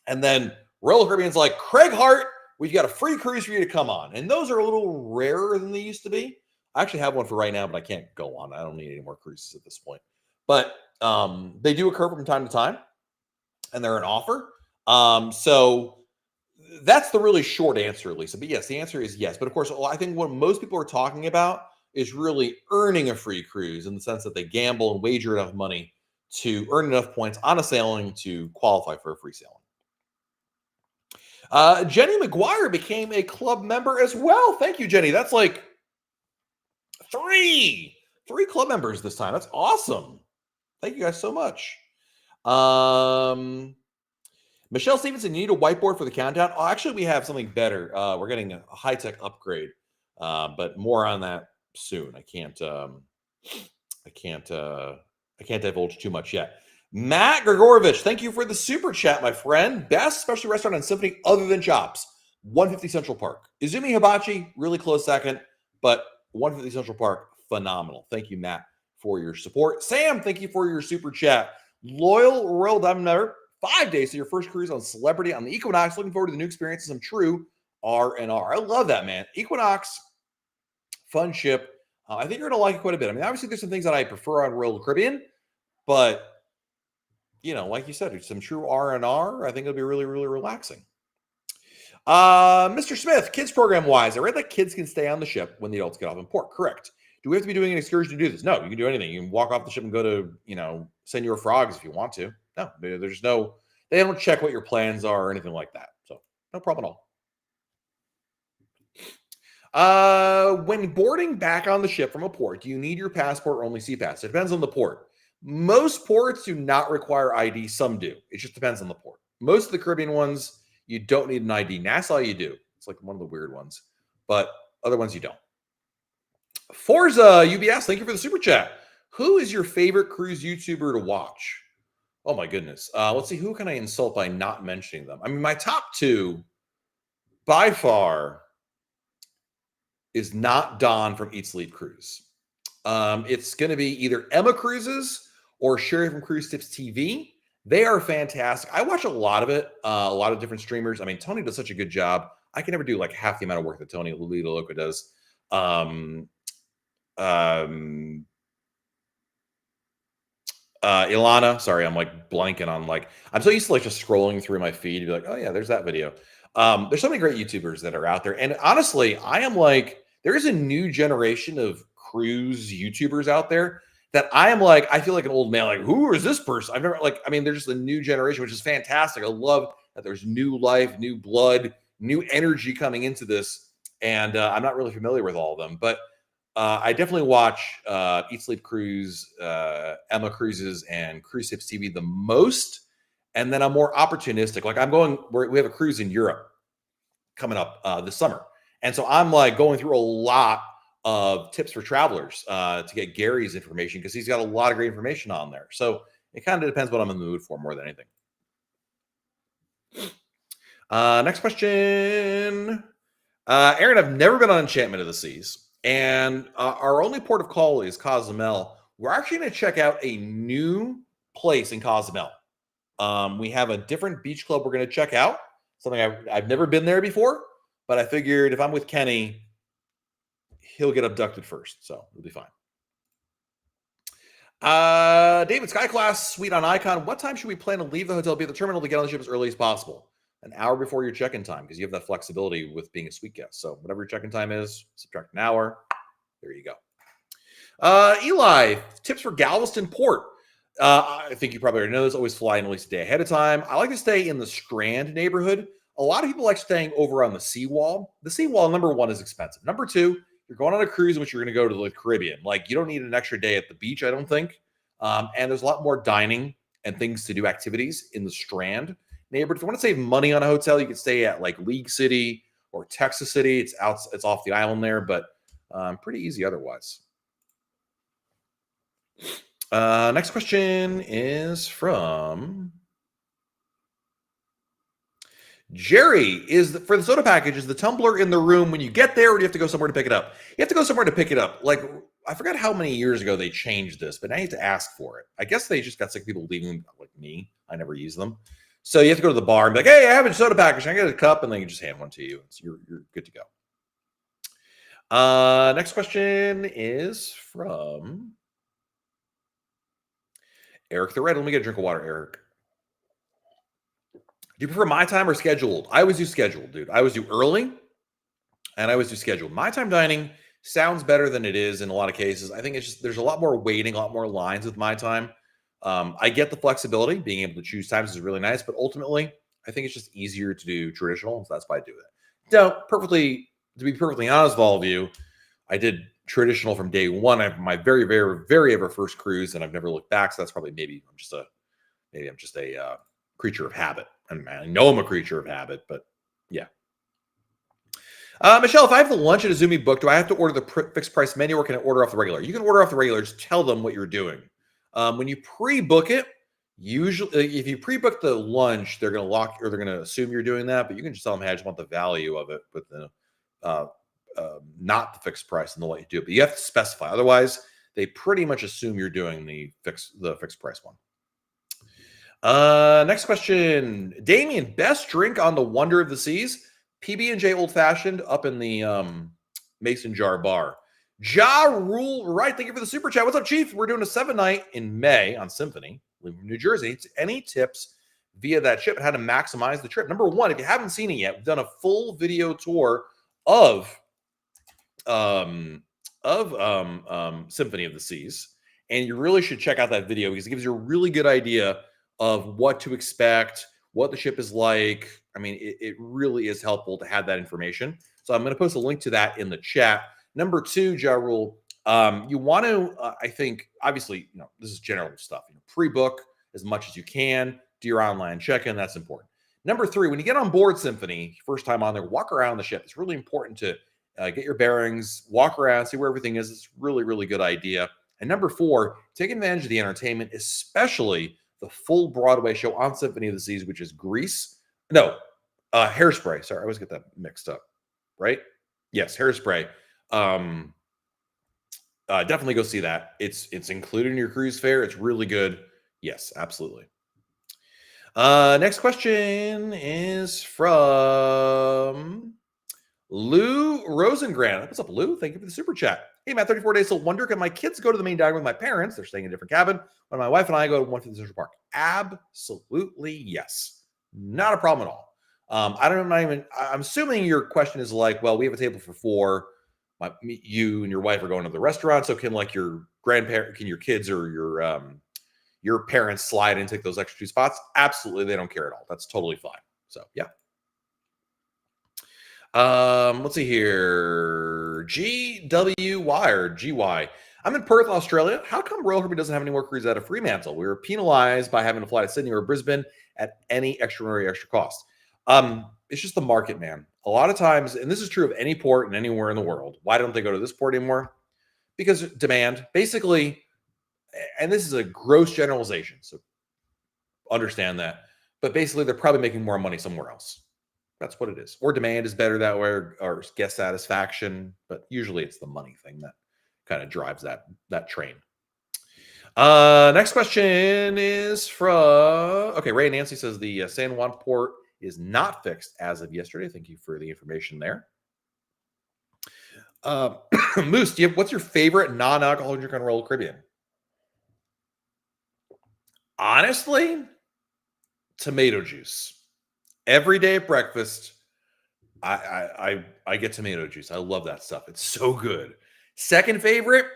And then Royal Caribbean's like, Craig Hart, we've got a free cruise for you to come on. And those are a little rarer than they used to be. I actually have one for right now, but I can't go on. I don't need any more cruises at this point. But they do occur from time to time, and they're an offer. So that's the really short answer, Lisa. But yes, the answer is yes. But of course, I think what most people are talking about is really earning a free cruise in the sense that they gamble and wager enough money to earn enough points on a sailing to qualify for a free sailing. Jenny McGuire became a club member as well. Thank you, Jenny. That's like three club members this time. That's awesome. Thank you guys so much. Michelle Stevenson, you need a whiteboard for the countdown. Oh, actually, we have something better. We're getting a high-tech upgrade, but more on that soon. I can't divulge too much yet. Matt Grigorovich, thank you for the super chat, my friend. Best specialty restaurant on Symphony other than Chops, 150 Central Park. Izumi Hibachi, really close second, but 150 Central Park, phenomenal. Thank you, Matt, for your support. Sam, thank you for your super chat. Loyal Royal Diamond member, 5 days to your first cruise on Celebrity on the Equinox. Looking forward to the new experiences. Some true R&R. I love that, man. Equinox, fun ship. I think you're going to like it quite a bit. I mean, obviously, there's some things that I prefer on Royal Caribbean, but like you said, some true R&R. I think it'll be really, really relaxing. Mr. Smith, kids program wise, I read that kids can stay on the ship when the adults get off in port. Correct. Do we have to be doing an excursion to do this? No, you can do anything. You can walk off the ship and go to, Senor Frogs if you want to. No, they don't check what your plans are or anything like that. So no problem at all. When boarding back on the ship from a port, do you need your passport or only SeaPass? It depends on the port. Most ports do not require ID. Some do. It just depends on the port. Most of the Caribbean ones, you don't need an ID. Nassau, you do. It's like one of the weird ones. But other ones, you don't. Forza UBS, thank you for the super chat. Who is your favorite cruise YouTuber to watch? Oh, my goodness. Let's see. Who can I insult by not mentioning them? I mean, my top two, by far, is not Don from Eat Sleep Cruise. It's going to be either Emma Cruises or Sherry from Cruise Tips TV. They are fantastic. I watch a lot of it, a lot of different streamers. I mean, Tony does such a good job. I can never do like half the amount of work that Tony Lolita Loca does. Ilana, sorry, I'm like blanking on like I'm so used to like just scrolling through my feed to be like, oh yeah, there's that video. There's so many great YouTubers that are out there, and honestly, I am like, there is a new generation of cruise YouTubers out there that I am like, I feel like an old man. Like, who is this person? I've never like, I mean, there's just a new generation, which is fantastic. I love that there's new life, new blood, new energy coming into this, and I'm not really familiar with all of them, but I definitely watch Eat Sleep Cruise, Emma Cruises, and Cruise Tips TV the most. And then I'm more opportunistic. Like we have a cruise in Europe coming up this summer. And so I'm like going through a lot of tips for travelers to get Gary's information because he's got a lot of great information on there. So it kind of depends what I'm in the mood for more than anything. Next question. Aaron, I've never been on Enchantment of the Seas. And our only port of call is Cozumel. We're actually going to check out a new place in Cozumel. We have a different beach club we're going to check out. Something I've never been there before, but I figured if I'm with Kenny, he'll get abducted first, so it'll be fine. David, Sky Class Suite on Icon. What time should we plan to leave the hotel, be at the terminal to get on the ship as early as possible? An hour before your check-in time, because you have that flexibility with being a suite guest. So whatever your check-in time is, subtract an hour. There you go. Eli, tips for Galveston Port. I think you probably already know this. Always fly in at least a day ahead of time. I like to stay in the Strand neighborhood. A lot of people like staying over on the seawall. The seawall, number one, is expensive. Number two, you're going on a cruise in which you're going to go to the Caribbean. Like, you don't need an extra day at the beach, I don't think. And there's a lot more dining and things to do, activities in the Strand neighborhood. If you want to save money on a hotel, you can stay at like League City or Texas City. It's off the island there, but pretty easy otherwise. Next question is from Jerry. For the soda package, is the tumbler in the room when you get there, or do you have to go somewhere to pick it up? You have to go somewhere to pick it up. Like, I forgot how many years ago they changed this, but now you have to ask for it. I guess they just got sick of people leaving them, like me. I never use them. So you have to go to the bar and be like, hey, I have a soda package. I get a cup, and they can just hand one to you. So you're good to go. Next question is from Eric the Red. Let me get a drink of water, Eric. Do you prefer my time or scheduled? I always do scheduled, dude. I always do early, and I always do scheduled. My time dining sounds better than it is in a lot of cases. I think it's just there's a lot more waiting, a lot more lines with my time. I get the flexibility. Being able to choose times is really nice, but ultimately, I think it's just easier to do traditional, so that's why I do it. Now, to be perfectly honest with all of you, I did traditional from day one. I have my very, very, very ever first cruise, and I've never looked back. So that's probably maybe I'm just a creature of habit. And I know I'm a creature of habit, but yeah. Michelle, if I have the lunch at Azumi book, do I have to order the fixed price menu, or can I order off the regular? You can order off the regular. Just tell them what you're doing. When you pre-book it, usually if you pre-book the lunch, they're going to assume you're doing that. But you can just tell them, hey, I just want the value of it with the not the fixed price, and they'll let you do it. But you have to specify. Otherwise, they pretty much assume you're doing the fixed price one. Next question. Damien, best drink on the Wonder of the Seas? PB&J Old Fashioned up in the Mason Jar Bar. Ja Rule, right. Thank you for the super chat. What's up, Chief? We're doing a 7-night in May on Symphony, leaving from New Jersey. Any tips via that ship and how to maximize the trip? Number one, if you haven't seen it yet, we've done a full video tour of Symphony of the Seas, and you really should check out that video because it gives you a really good idea of what to expect, what the ship is like. I mean, it really is helpful to have that information. So I'm going to post a link to that in the chat. Number two, Ja Rule, you want to, I think, obviously, this is general stuff. Pre-book as much as you can, do your online check-in. That's important. Number three, when you get on board Symphony, first time on there, walk around the ship. It's really important to get your bearings, walk around, see where everything is. It's really, really good idea. And number four, take advantage of the entertainment, especially the full Broadway show on Symphony of the Seas, which is Hairspray. Sorry, I always get that mixed up, right? Yes, Hairspray. Definitely go see that. It's included in your cruise fare. It's really good. Yes, absolutely. Next question is from Lou Rosengren. What's up, Lou? Thank you for the super chat. Hey, Matt, 34 days till wonder, can my kids go to the main dining room with my parents? They're staying in a different cabin. When my wife and I go to 150 Central Park. Absolutely yes. Not a problem at all. I don't know, I'm assuming your question is like, well, we have a table for four. You and your wife are going to the restaurant. So can like your grandparent, can your kids or your parents slide and take those extra 2 spots? Absolutely. They don't care at all. That's totally fine. So yeah. Let's see here. GWY or GY. I'm in Perth, Australia. How come Royal Caribbean doesn't have any more cruises out of Fremantle? We were penalized by having to fly to Sydney or Brisbane at any extra cost. It's just the market, man. A lot of times, and this is true of any port and anywhere in the world. Why don't they go to this port anymore? Because demand, basically, and this is a gross generalization, so understand that. But basically, they're probably making more money somewhere else. That's what it is. Or demand is better that way, or guest satisfaction. But usually it's the money thing that kind of drives that train. Next question is from, okay, Ray and Nancy says the San Juan port is not fixed as of yesterday. Thank you for the information there. Moose, what's your favorite non-alcoholic drink on Royal Caribbean? Honestly, tomato juice. Every day at breakfast, I get tomato juice. I love that stuff. It's so good. Second favorite,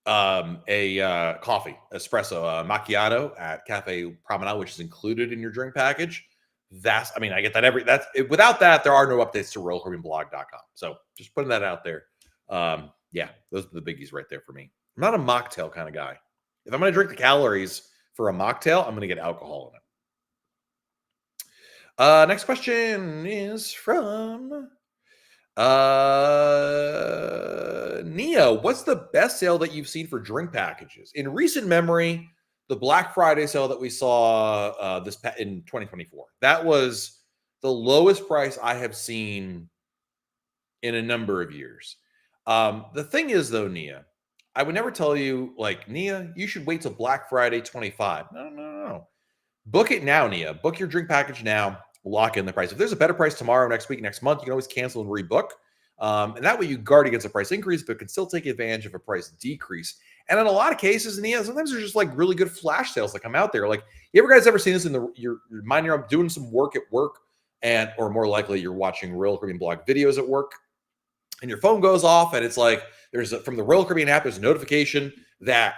a coffee, espresso, macchiato at Cafe Promenade, which is included in your drink package. I get that without that, there are no updates to RoyalCaribbeanBlog.com. So just putting that out there. Yeah, those are the biggies right there for me. I'm not a mocktail kind of guy. If I'm going to drink the calories for a mocktail, I'm going to get alcohol in it. Next question is from Nia. What's the best sale that you've seen for drink packages? In recent memory, the Black Friday sale that we saw in 2024. That was the lowest price I have seen in a number of years. The thing is, though, Nia, I would never tell you, like, Nia, you should wait till Black Friday 25. No. Book it now, Nia. Book your drink package now. Lock in the price. If there's a better price tomorrow, next week, next month, you can always cancel and rebook. And that way you guard against a price increase, but can still take advantage of a price decrease. And in a lot of cases, Nia, sometimes there's just like really good flash sales that come out there. Like, you guys ever seen this in you're minding your own, doing some work at work, or more likely you're watching Royal Caribbean blog videos at work, and your phone goes off, and it's like from the Royal Caribbean app, there's a notification that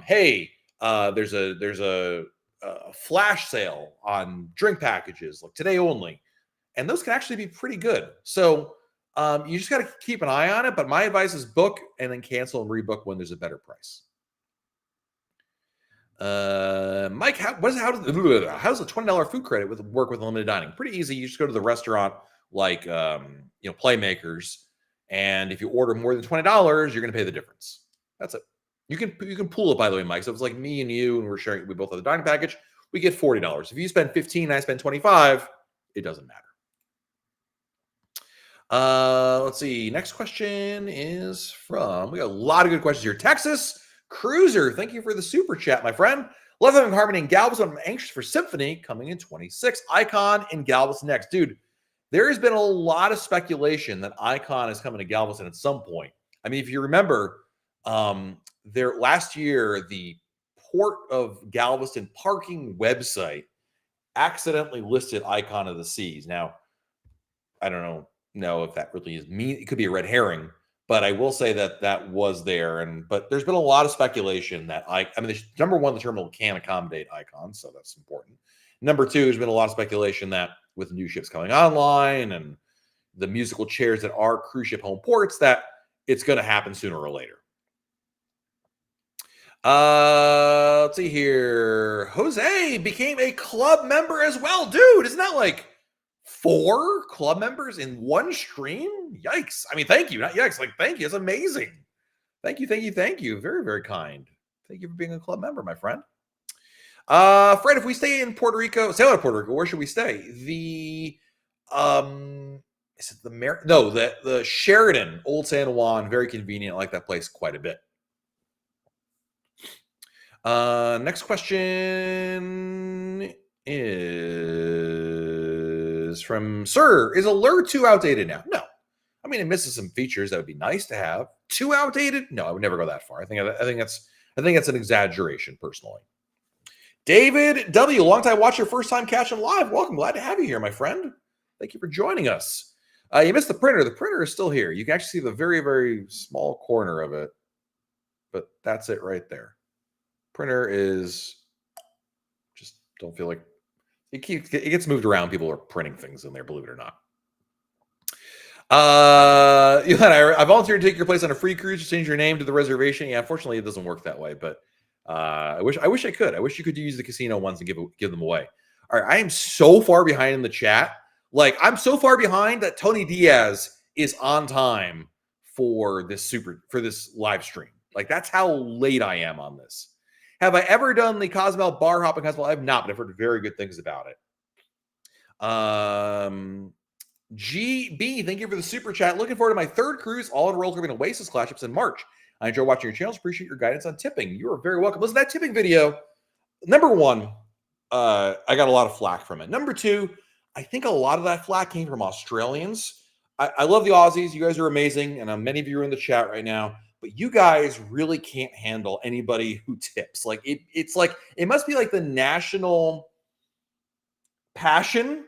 hey, there's a flash sale on drink packages, like today only, and those can actually be pretty good. So you just got to keep an eye on it. But my advice is book and then cancel and rebook when there's a better price. Mike, how does a $20 food credit work with limited dining? Pretty easy. You just go to the restaurant, like Playmakers, and if you order more than $20, you're going to pay the difference. That's it. You can pool it, by the way, Mike. So it's like me and you, and we both have the dining package. We get $40. If you spend $15 and I spend $25, it doesn't matter. Let's see. Next question is from, we got a lot of good questions here. Texas Cruiser, thank you for the super chat, my friend. Love having Harmony in Galveston. I'm anxious for Symphony coming in 26. Icon in Galveston next. Dude, there has been a lot of speculation that Icon is coming to Galveston at some point. I mean, if you remember, last year, the Port of Galveston parking website accidentally listed Icon of the Seas. Now, I don't know if that really is mean. It could be a red herring, but I will say that was there. But there's been a lot of speculation that number one, the terminal can accommodate Icon, so that's important. Number two, there's been a lot of speculation that with new ships coming online and the musical chairs that are cruise ship home ports, that it's going to happen sooner or later. Let's see here. Jose became a club member as well. Dude, isn't that like 4 club members in one stream? Yikes. I mean, thank you. Not yikes. Like, thank you. It's amazing. Thank you. Very, very kind. Thank you for being a club member, my friend. Fred, if we stay in Puerto Rico, sail out of Puerto Rico, where should we stay? The Sheraton, Old San Juan, very convenient. I like that place quite a bit. Next question is from Sir. Is Allure 2 outdated now? No. I mean, it misses some features that would be nice to have. Too outdated? No, I would never go that far. I think that's an exaggeration, personally. David W., longtime watcher, first time catching live. Welcome, glad to have you here, my friend. Thank you for joining us. You missed the printer. The printer is still here. You can actually see the very, very small corner of it, but that's it right there. Printer is just don't feel like it gets moved around. People are printing things in there, believe it or not. I volunteered to take your place on a free cruise to change your name to the reservation. Yeah, unfortunately, it doesn't work that way, but I wish I could. I wish you could use the casino ones and give them away. All right, I am so far behind in the chat. Like, I'm so far behind that Tony Diaz is on time for this live stream. Like, that's how late I am on this. Have I ever done the Cozumel bar hop in Cozumel? I have not, but I've heard very good things about it. GB, thank you for the super chat. Looking forward to my third cruise, all in Royal Caribbean Oasis class ships in March. I enjoy watching your channels. Appreciate your guidance on tipping. You are very welcome. Listen, that tipping video, number one, I got a lot of flack from it. Number two, I think a lot of that flack came from Australians. I love the Aussies. You guys are amazing, and many of you are in the chat right now. But you guys really can't handle anybody who tips. Like it's like it must be like the national passion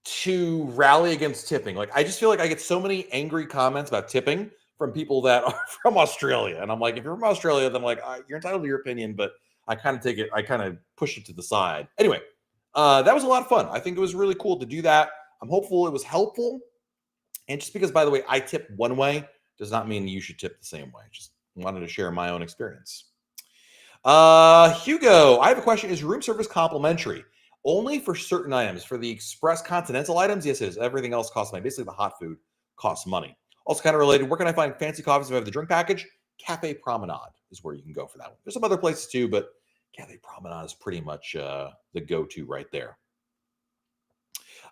to rally against tipping. Like I just feel like I get so many angry comments about tipping from people that are from Australia, and I'm like, if you're from Australia, then I'm like, you're entitled to your opinion, but I kind of push it to the side. Anyway, that was a lot of fun. I think it was really cool to do that. I'm hopeful it was helpful. And just because, by the way, I tip one way does not mean you should tip the same way. Just wanted to share my own experience. Hugo, I have a question. Is room service complimentary? Only for certain items. For the express continental items, yes, it is. Everything else costs money. Basically, the hot food costs money. Also kind of related, where can I find fancy coffees if I have the drink package? Cafe Promenade is where you can go for that one. There's some other places too, but Cafe Promenade is pretty much the go-to right there.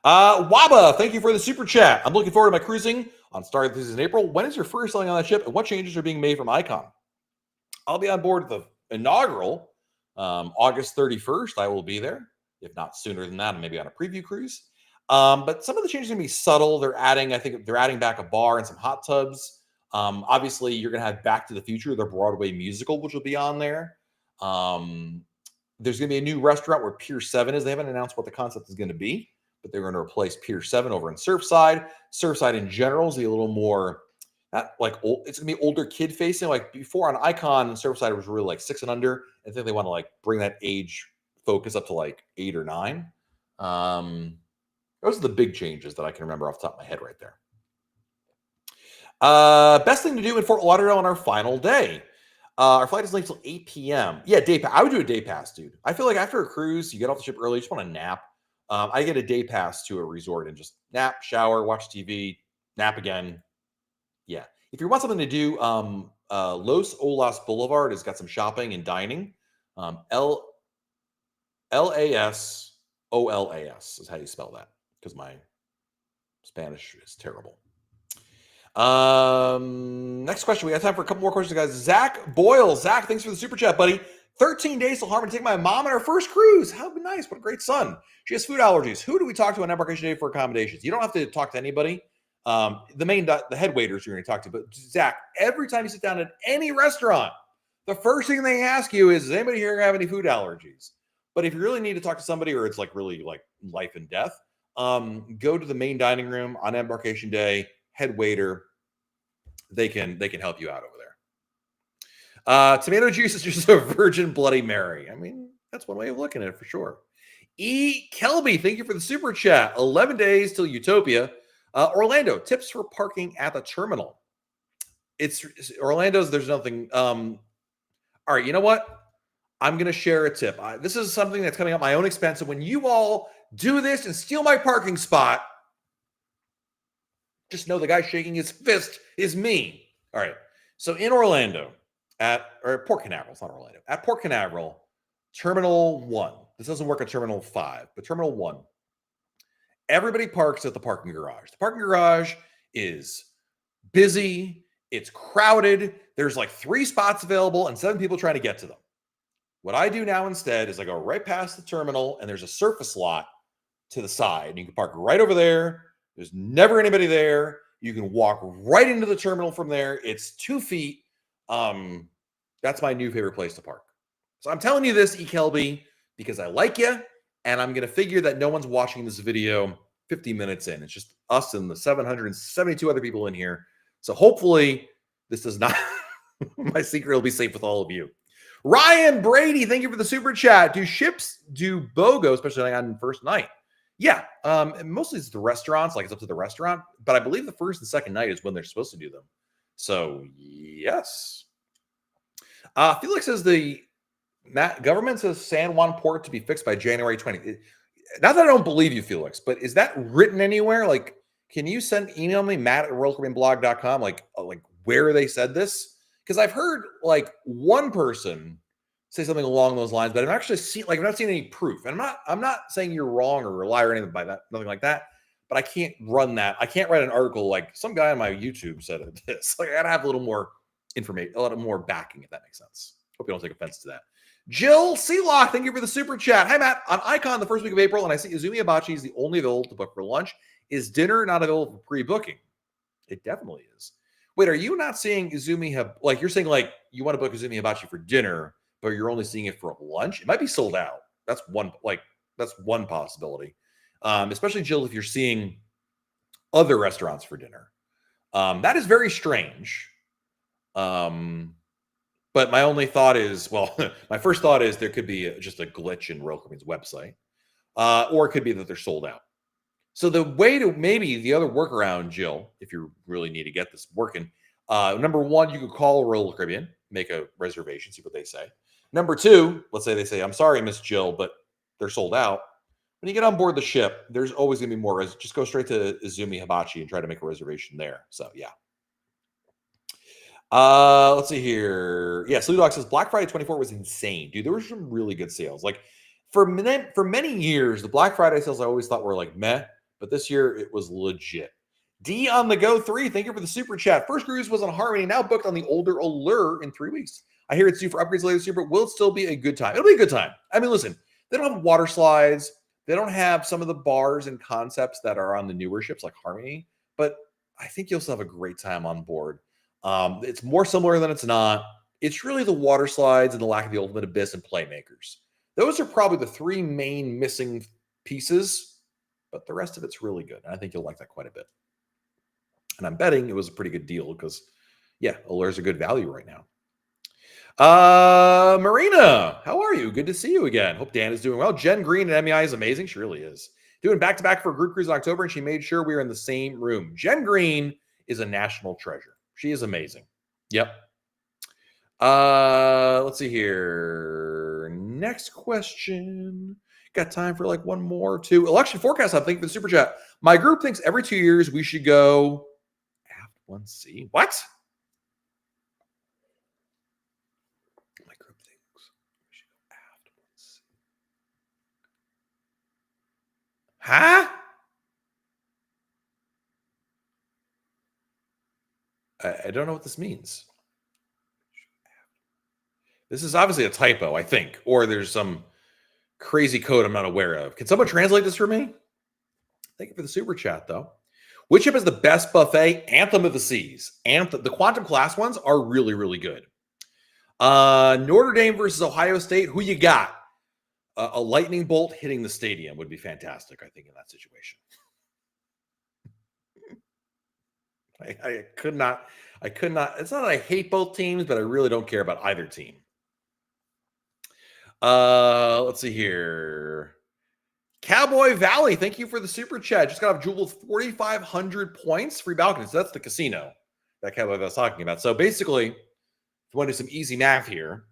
Waba, thank you for the super chat. I'm looking forward to my cruising on Star this is in April. When is your first sailing on that ship, and what changes are being made from Icon? I'll be on board the inaugural August 31st. I will be there, if not sooner than that, and maybe on a preview cruise. But some of the changes are going to be subtle. I think they're adding back a bar and some hot tubs. Obviously, you're going to have Back to the Future, the Broadway musical, which will be on there. There's going to be a new restaurant where Pier 7 is. They haven't announced what the concept is going to be, but they're going to replace Pier 7 over in Surfside. Surfside in general is a little more, not like old, it's going to be older kid facing. Like before on Icon, Surfside was really like 6 and under. I think they want to like bring that age focus up to like 8 or 9. Those are the big changes that I can remember off the top of my head right there. Best thing to do in Fort Lauderdale on our final day. Our flight is late till 8 p.m. Yeah, day pass. I would do a day pass, dude. I feel like after a cruise, you get off the ship early, you just want to nap. I get a day pass to a resort and just nap, shower, watch TV, nap again. Yeah. If you want something to do, Los Olas Boulevard has got some shopping and dining. Lasolas is how you spell that, because my Spanish is terrible. Next question. We got time for a couple more questions, guys. Zach Boyle. Zach, thanks for the super chat, buddy. 13 days till Harmon to take my mom on our first cruise. How nice. What a great son. She has food allergies. Who do we talk to on embarkation day for accommodations? You don't have to talk to anybody. The head waiters you're going to talk to. But Zach, every time you sit down at any restaurant, the first thing they ask you is, does anybody here have any food allergies? But if you really need to talk to somebody, or it's like really like life and death, go to the main dining room on embarkation day. Head waiter, they can help you out over there. Tomato juice is just a virgin Bloody Mary. I mean, that's one way of looking at it for sure. E. Kelby, thank you for the super chat. 11 days till Utopia. Orlando, tips for parking at the terminal. It's Orlando's. There's nothing. All right, you know what? I'm going to share a tip. This is something that's coming at my own expense. And when you all do this and steal my parking spot, just know the guy shaking his fist is me. All right. So in Orlando, at Port Canaveral, it's not Orlando, at Port Canaveral, Terminal 1. This doesn't work at Terminal 5, but Terminal 1. Everybody parks at the parking garage. The parking garage is busy. It's crowded. There's like 3 spots available and 7 people trying to get to them. What I do now instead is I go right past the terminal, and there's a surface lot to the side. And you can park right over there. There's never anybody there. You can walk right into the terminal from there. It's 2 feet. That's my new favorite place to park. So I'm telling you this, Kelby, because I like you, and I'm going to figure that no one's watching this video 50 minutes in. It's just us and the 772 other people in here. So hopefully this does not, my secret will be safe with all of you. Ryan Brady, thank you for the super chat. Do ships do BOGO, especially on first night? Yeah, mostly it's the restaurants, like it's up to the restaurant. But I believe the first and second night is when they're supposed to do them. So yes. Felix says the government says San Juan port to be fixed by January 20. Not that I don't believe you, Felix, but is that written anywhere? Like, can you email me, matt@royalcaribbeanblog.com, like where they said this? Because I've heard like one person say something along those lines, but I've actually seen, like, I've not seen any proof. And I'm not saying you're wrong or a liar or anything by that, nothing like that. But I can't run that. I can't write an article like some guy on my YouTube said this. Like, I gotta have a little more information, a little more backing, if that makes sense. Hope you don't take offense to that. Jill Sealock, thank you for the super chat. Hi, Matt. On Icon the first week of April, and I see Izumi Hibachi is the only available to book for lunch. Is dinner not available for pre-booking? It definitely is. Wait, are you not seeing Izumi like you're saying like you want to book Izumi Hibachi for dinner, but you're only seeing it for lunch? It might be sold out. That's one possibility. Especially Jill, if you're seeing other restaurants for dinner. That is very strange. But my only thought is, well, my first thought is there could be just a glitch in Royal Caribbean's website, or it could be that they're sold out. So the way to maybe the other workaround, Jill, if you really need to get this working, number one, you could call Royal Caribbean, make a reservation, see what they say. Number two, let's say they say, I'm sorry, Miss Jill, but they're sold out. When you get on board the ship, there's always going to be more. Just go straight to Izumi Hibachi and try to make a reservation there. So, yeah. Let's see here. Yeah, Slew Dog says Black Friday 24 was insane. Dude, there were some really good sales. Like, for many years, the Black Friday sales I always thought were like meh, but this year it was legit. D on the Go 3, thank you for the super chat. First cruise was on Harmony, now booked on the older Allure in 3 weeks. I hear it's due for upgrades later this year, but will it still be a good time? It'll be a good time. I mean, listen, they don't have water slides. They don't have some of the bars and concepts that are on the newer ships like Harmony, but I think you'll still have a great time on board. It's more similar than it's not. It's really the water slides and the lack of the Ultimate Abyss and Playmakers. Those are probably the 3 main missing pieces, but the rest of it's really good. And I think you'll like that quite a bit. And I'm betting it was a pretty good deal because, yeah, Allure's a good value right now. Marina, how are you? Good to see you again. Hope Dan is doing well. Jen Green at MEI is amazing. She really is. Doing back-to-back for a group cruise in October, and she made sure we were in the same room. Jen Green is a national treasure. She is amazing. Yep. Let's see here. Next question. Got time for like one more or two. Election forecast, I think, for the super chat. My group thinks every 2 years we should go aft 1C. What? My group thinks we should go aft 1C. Huh? I don't know what this means. This is obviously a typo, I think, or there's some crazy code I'm not aware of. Can someone translate this for me? Thank you for the super chat, though. Which ship is the best buffet? Anthem of the Seas. The Quantum class ones are really, really good. Notre Dame versus Ohio State. Who you got? A lightning bolt hitting the stadium would be fantastic, I think, in that situation. I could not. It's not that I hate both teams, but I really don't care about either team. Let's see here. Cowboy Valley, thank you for the super chat. Just got off Jewel with 4,500 points, free balcony. So that's the casino that Cowboy Valley was talking about. So basically, if you want to do some easy math here,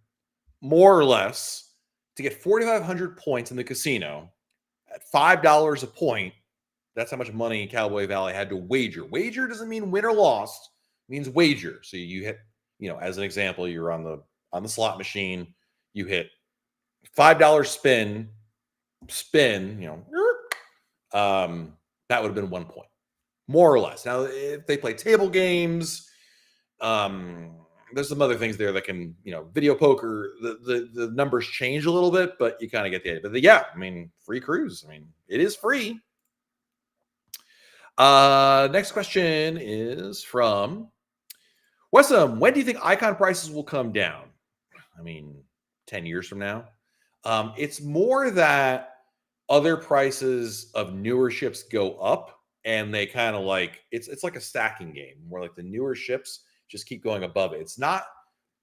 more or less, to get 4,500 points in the casino at $5 a point, that's how much money Cowboy Valley had to wager. Wager doesn't mean win or lost; it means wager. So you hit, as an example, you're on the slot machine, you hit $5 spin, that would have been 1 point, more or less. Now, if they play table games, there's some other things there that can, video poker, the numbers change a little bit, but you kind of get the idea. But yeah, free cruise. It is free. Next question is from Wesam. When do you think icon prices will come down? I mean, 10 years from now. It's more that other prices of newer ships go up and they kind of like it's like a stacking game where like the newer ships just keep going above it. It's not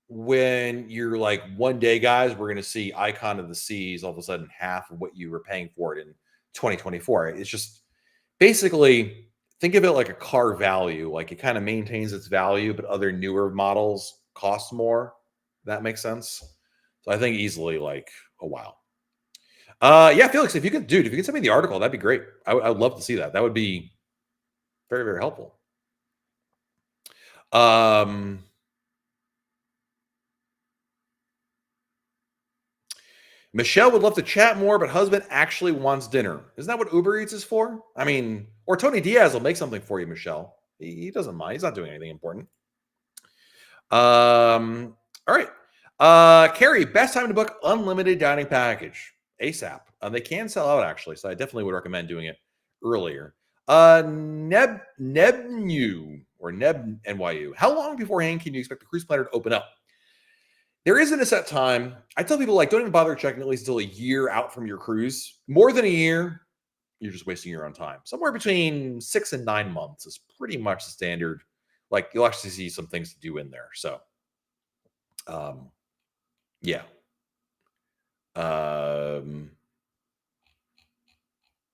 when you're like one day, guys, we're going to see Icon of the Seas all of a sudden half of what you were paying for it in 2024. It's just basically think of it like a car value. Like it kind of maintains its value, but other newer models cost more. That makes sense. So I think easily like a while. Yeah, Felix, if you could send me the article, that'd be great. I would love to see that. That would be very, very helpful. Michelle would love to chat more, but husband actually wants dinner. Isn't that what Uber Eats is for? I mean, or Tony Diaz will make something for you, Michelle. He doesn't mind. He's not doing anything important. All right. Carrie, best time to book unlimited dining package ASAP. They can sell out actually, so I definitely would recommend doing it earlier. Nebnu or Neb NYU. How long beforehand can you expect the cruise planner to open up? There isn't a set time. I tell people like don't even bother checking at least until a year out from your cruise. More than a year, you're just wasting your own time. Somewhere between 6 and 9 months is pretty much the standard. Like you'll actually see some things to do in there. So, yeah.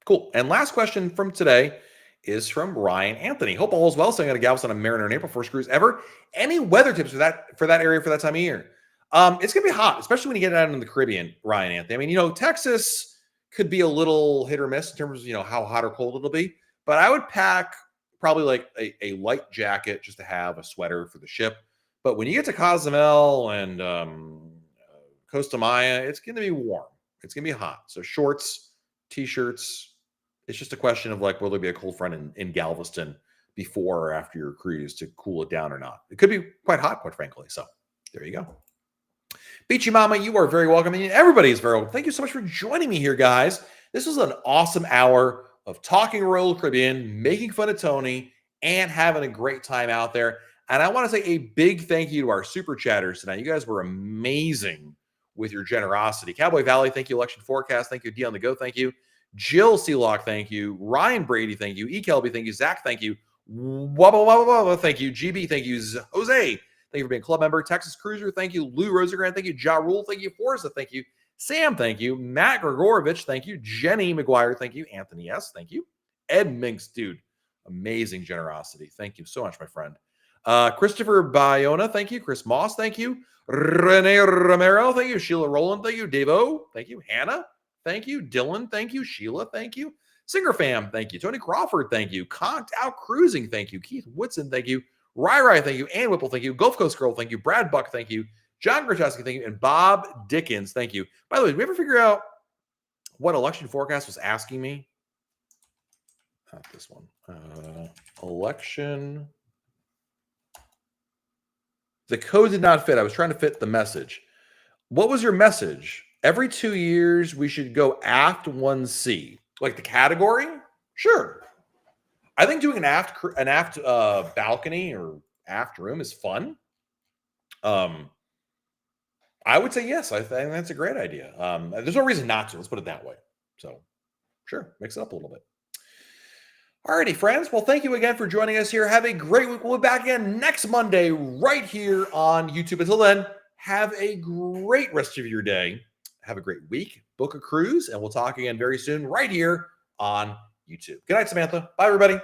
Cool. And last question from today is from Ryan Anthony. Hope all is well. Staying out of Galveston on Mariner in April, first cruise ever. Any weather tips for that area for that time of year? It's gonna be hot, especially when you get out in the Caribbean, Ryan Anthony. I mean, Texas could be a little hit or miss in terms of how hot or cold it'll be. But I would pack probably like a light jacket just to have a sweater for the ship. But when you get to Cozumel and Costa Maya, it's gonna be warm. It's gonna be hot. So shorts, t-shirts. It's just a question of like, will there be a cold front in Galveston before or after your cruise to cool it down or not? It could be quite hot, quite frankly. So there you go. Beachy Mama, you are very welcome. And everybody is very welcome. Thank you so much for joining me here, guys. This was an awesome hour of talking Royal Caribbean, making fun of Tony, and having a great time out there. And I want to say a big thank you to our super chatters tonight. You guys were amazing with your generosity. Cowboy Valley, thank you. Election Forecast, thank you. D on the Go, thank you. Jill Sealock, thank you. Ryan Brady, thank you. E. Kelby, thank you. Zach, thank you. Wubba, wubba, wubba, thank you. GB, thank you. Jose, thank you for being a club member. Texas Cruiser, thank you. Lou Rosegran, thank you. Ja Rule, thank you. Forza, thank you. Sam, thank you. Matt Gregorovich, thank you. Jenny McGuire, thank you. Anthony S., thank you. Ed Minks, dude, amazing generosity. Thank you so much, my friend. Christopher Bayona, thank you. Chris Moss, thank you. Rene Romero, thank you. Sheila Rowland, thank you. Davo, thank you. Hannah, thank you. Dylan, thank you. Sheila, thank you. Singer Fam, thank you. Tony Crawford, thank you. Conked Out Cruising, thank you. Keith Woodson, thank you. Rai, thank you. Ann Whipple, thank you. Gulf Coast Girl, thank you. Brad Buck, thank you. John Grachowski, thank you. And Bob Dickens, thank you. By the way, did we ever figure out what Election Forecast was asking me? Not this one. Election. The code did not fit. I was trying to fit the message. What was your message? Every 2 years, we should go aft 1C. Like the category? Sure. I think doing an aft balcony or aft room is fun. I would say yes. I think that's a great idea. There's no reason not to. Let's put it that way. So, sure, mix it up a little bit. Alrighty, friends. Well, thank you again for joining us here. Have a great week. We'll be back again next Monday right here on YouTube. Until then, have a great rest of your day. Have a great week. Book a cruise, and we'll talk again very soon right here on YouTube. Good night, Samantha. Bye, everybody.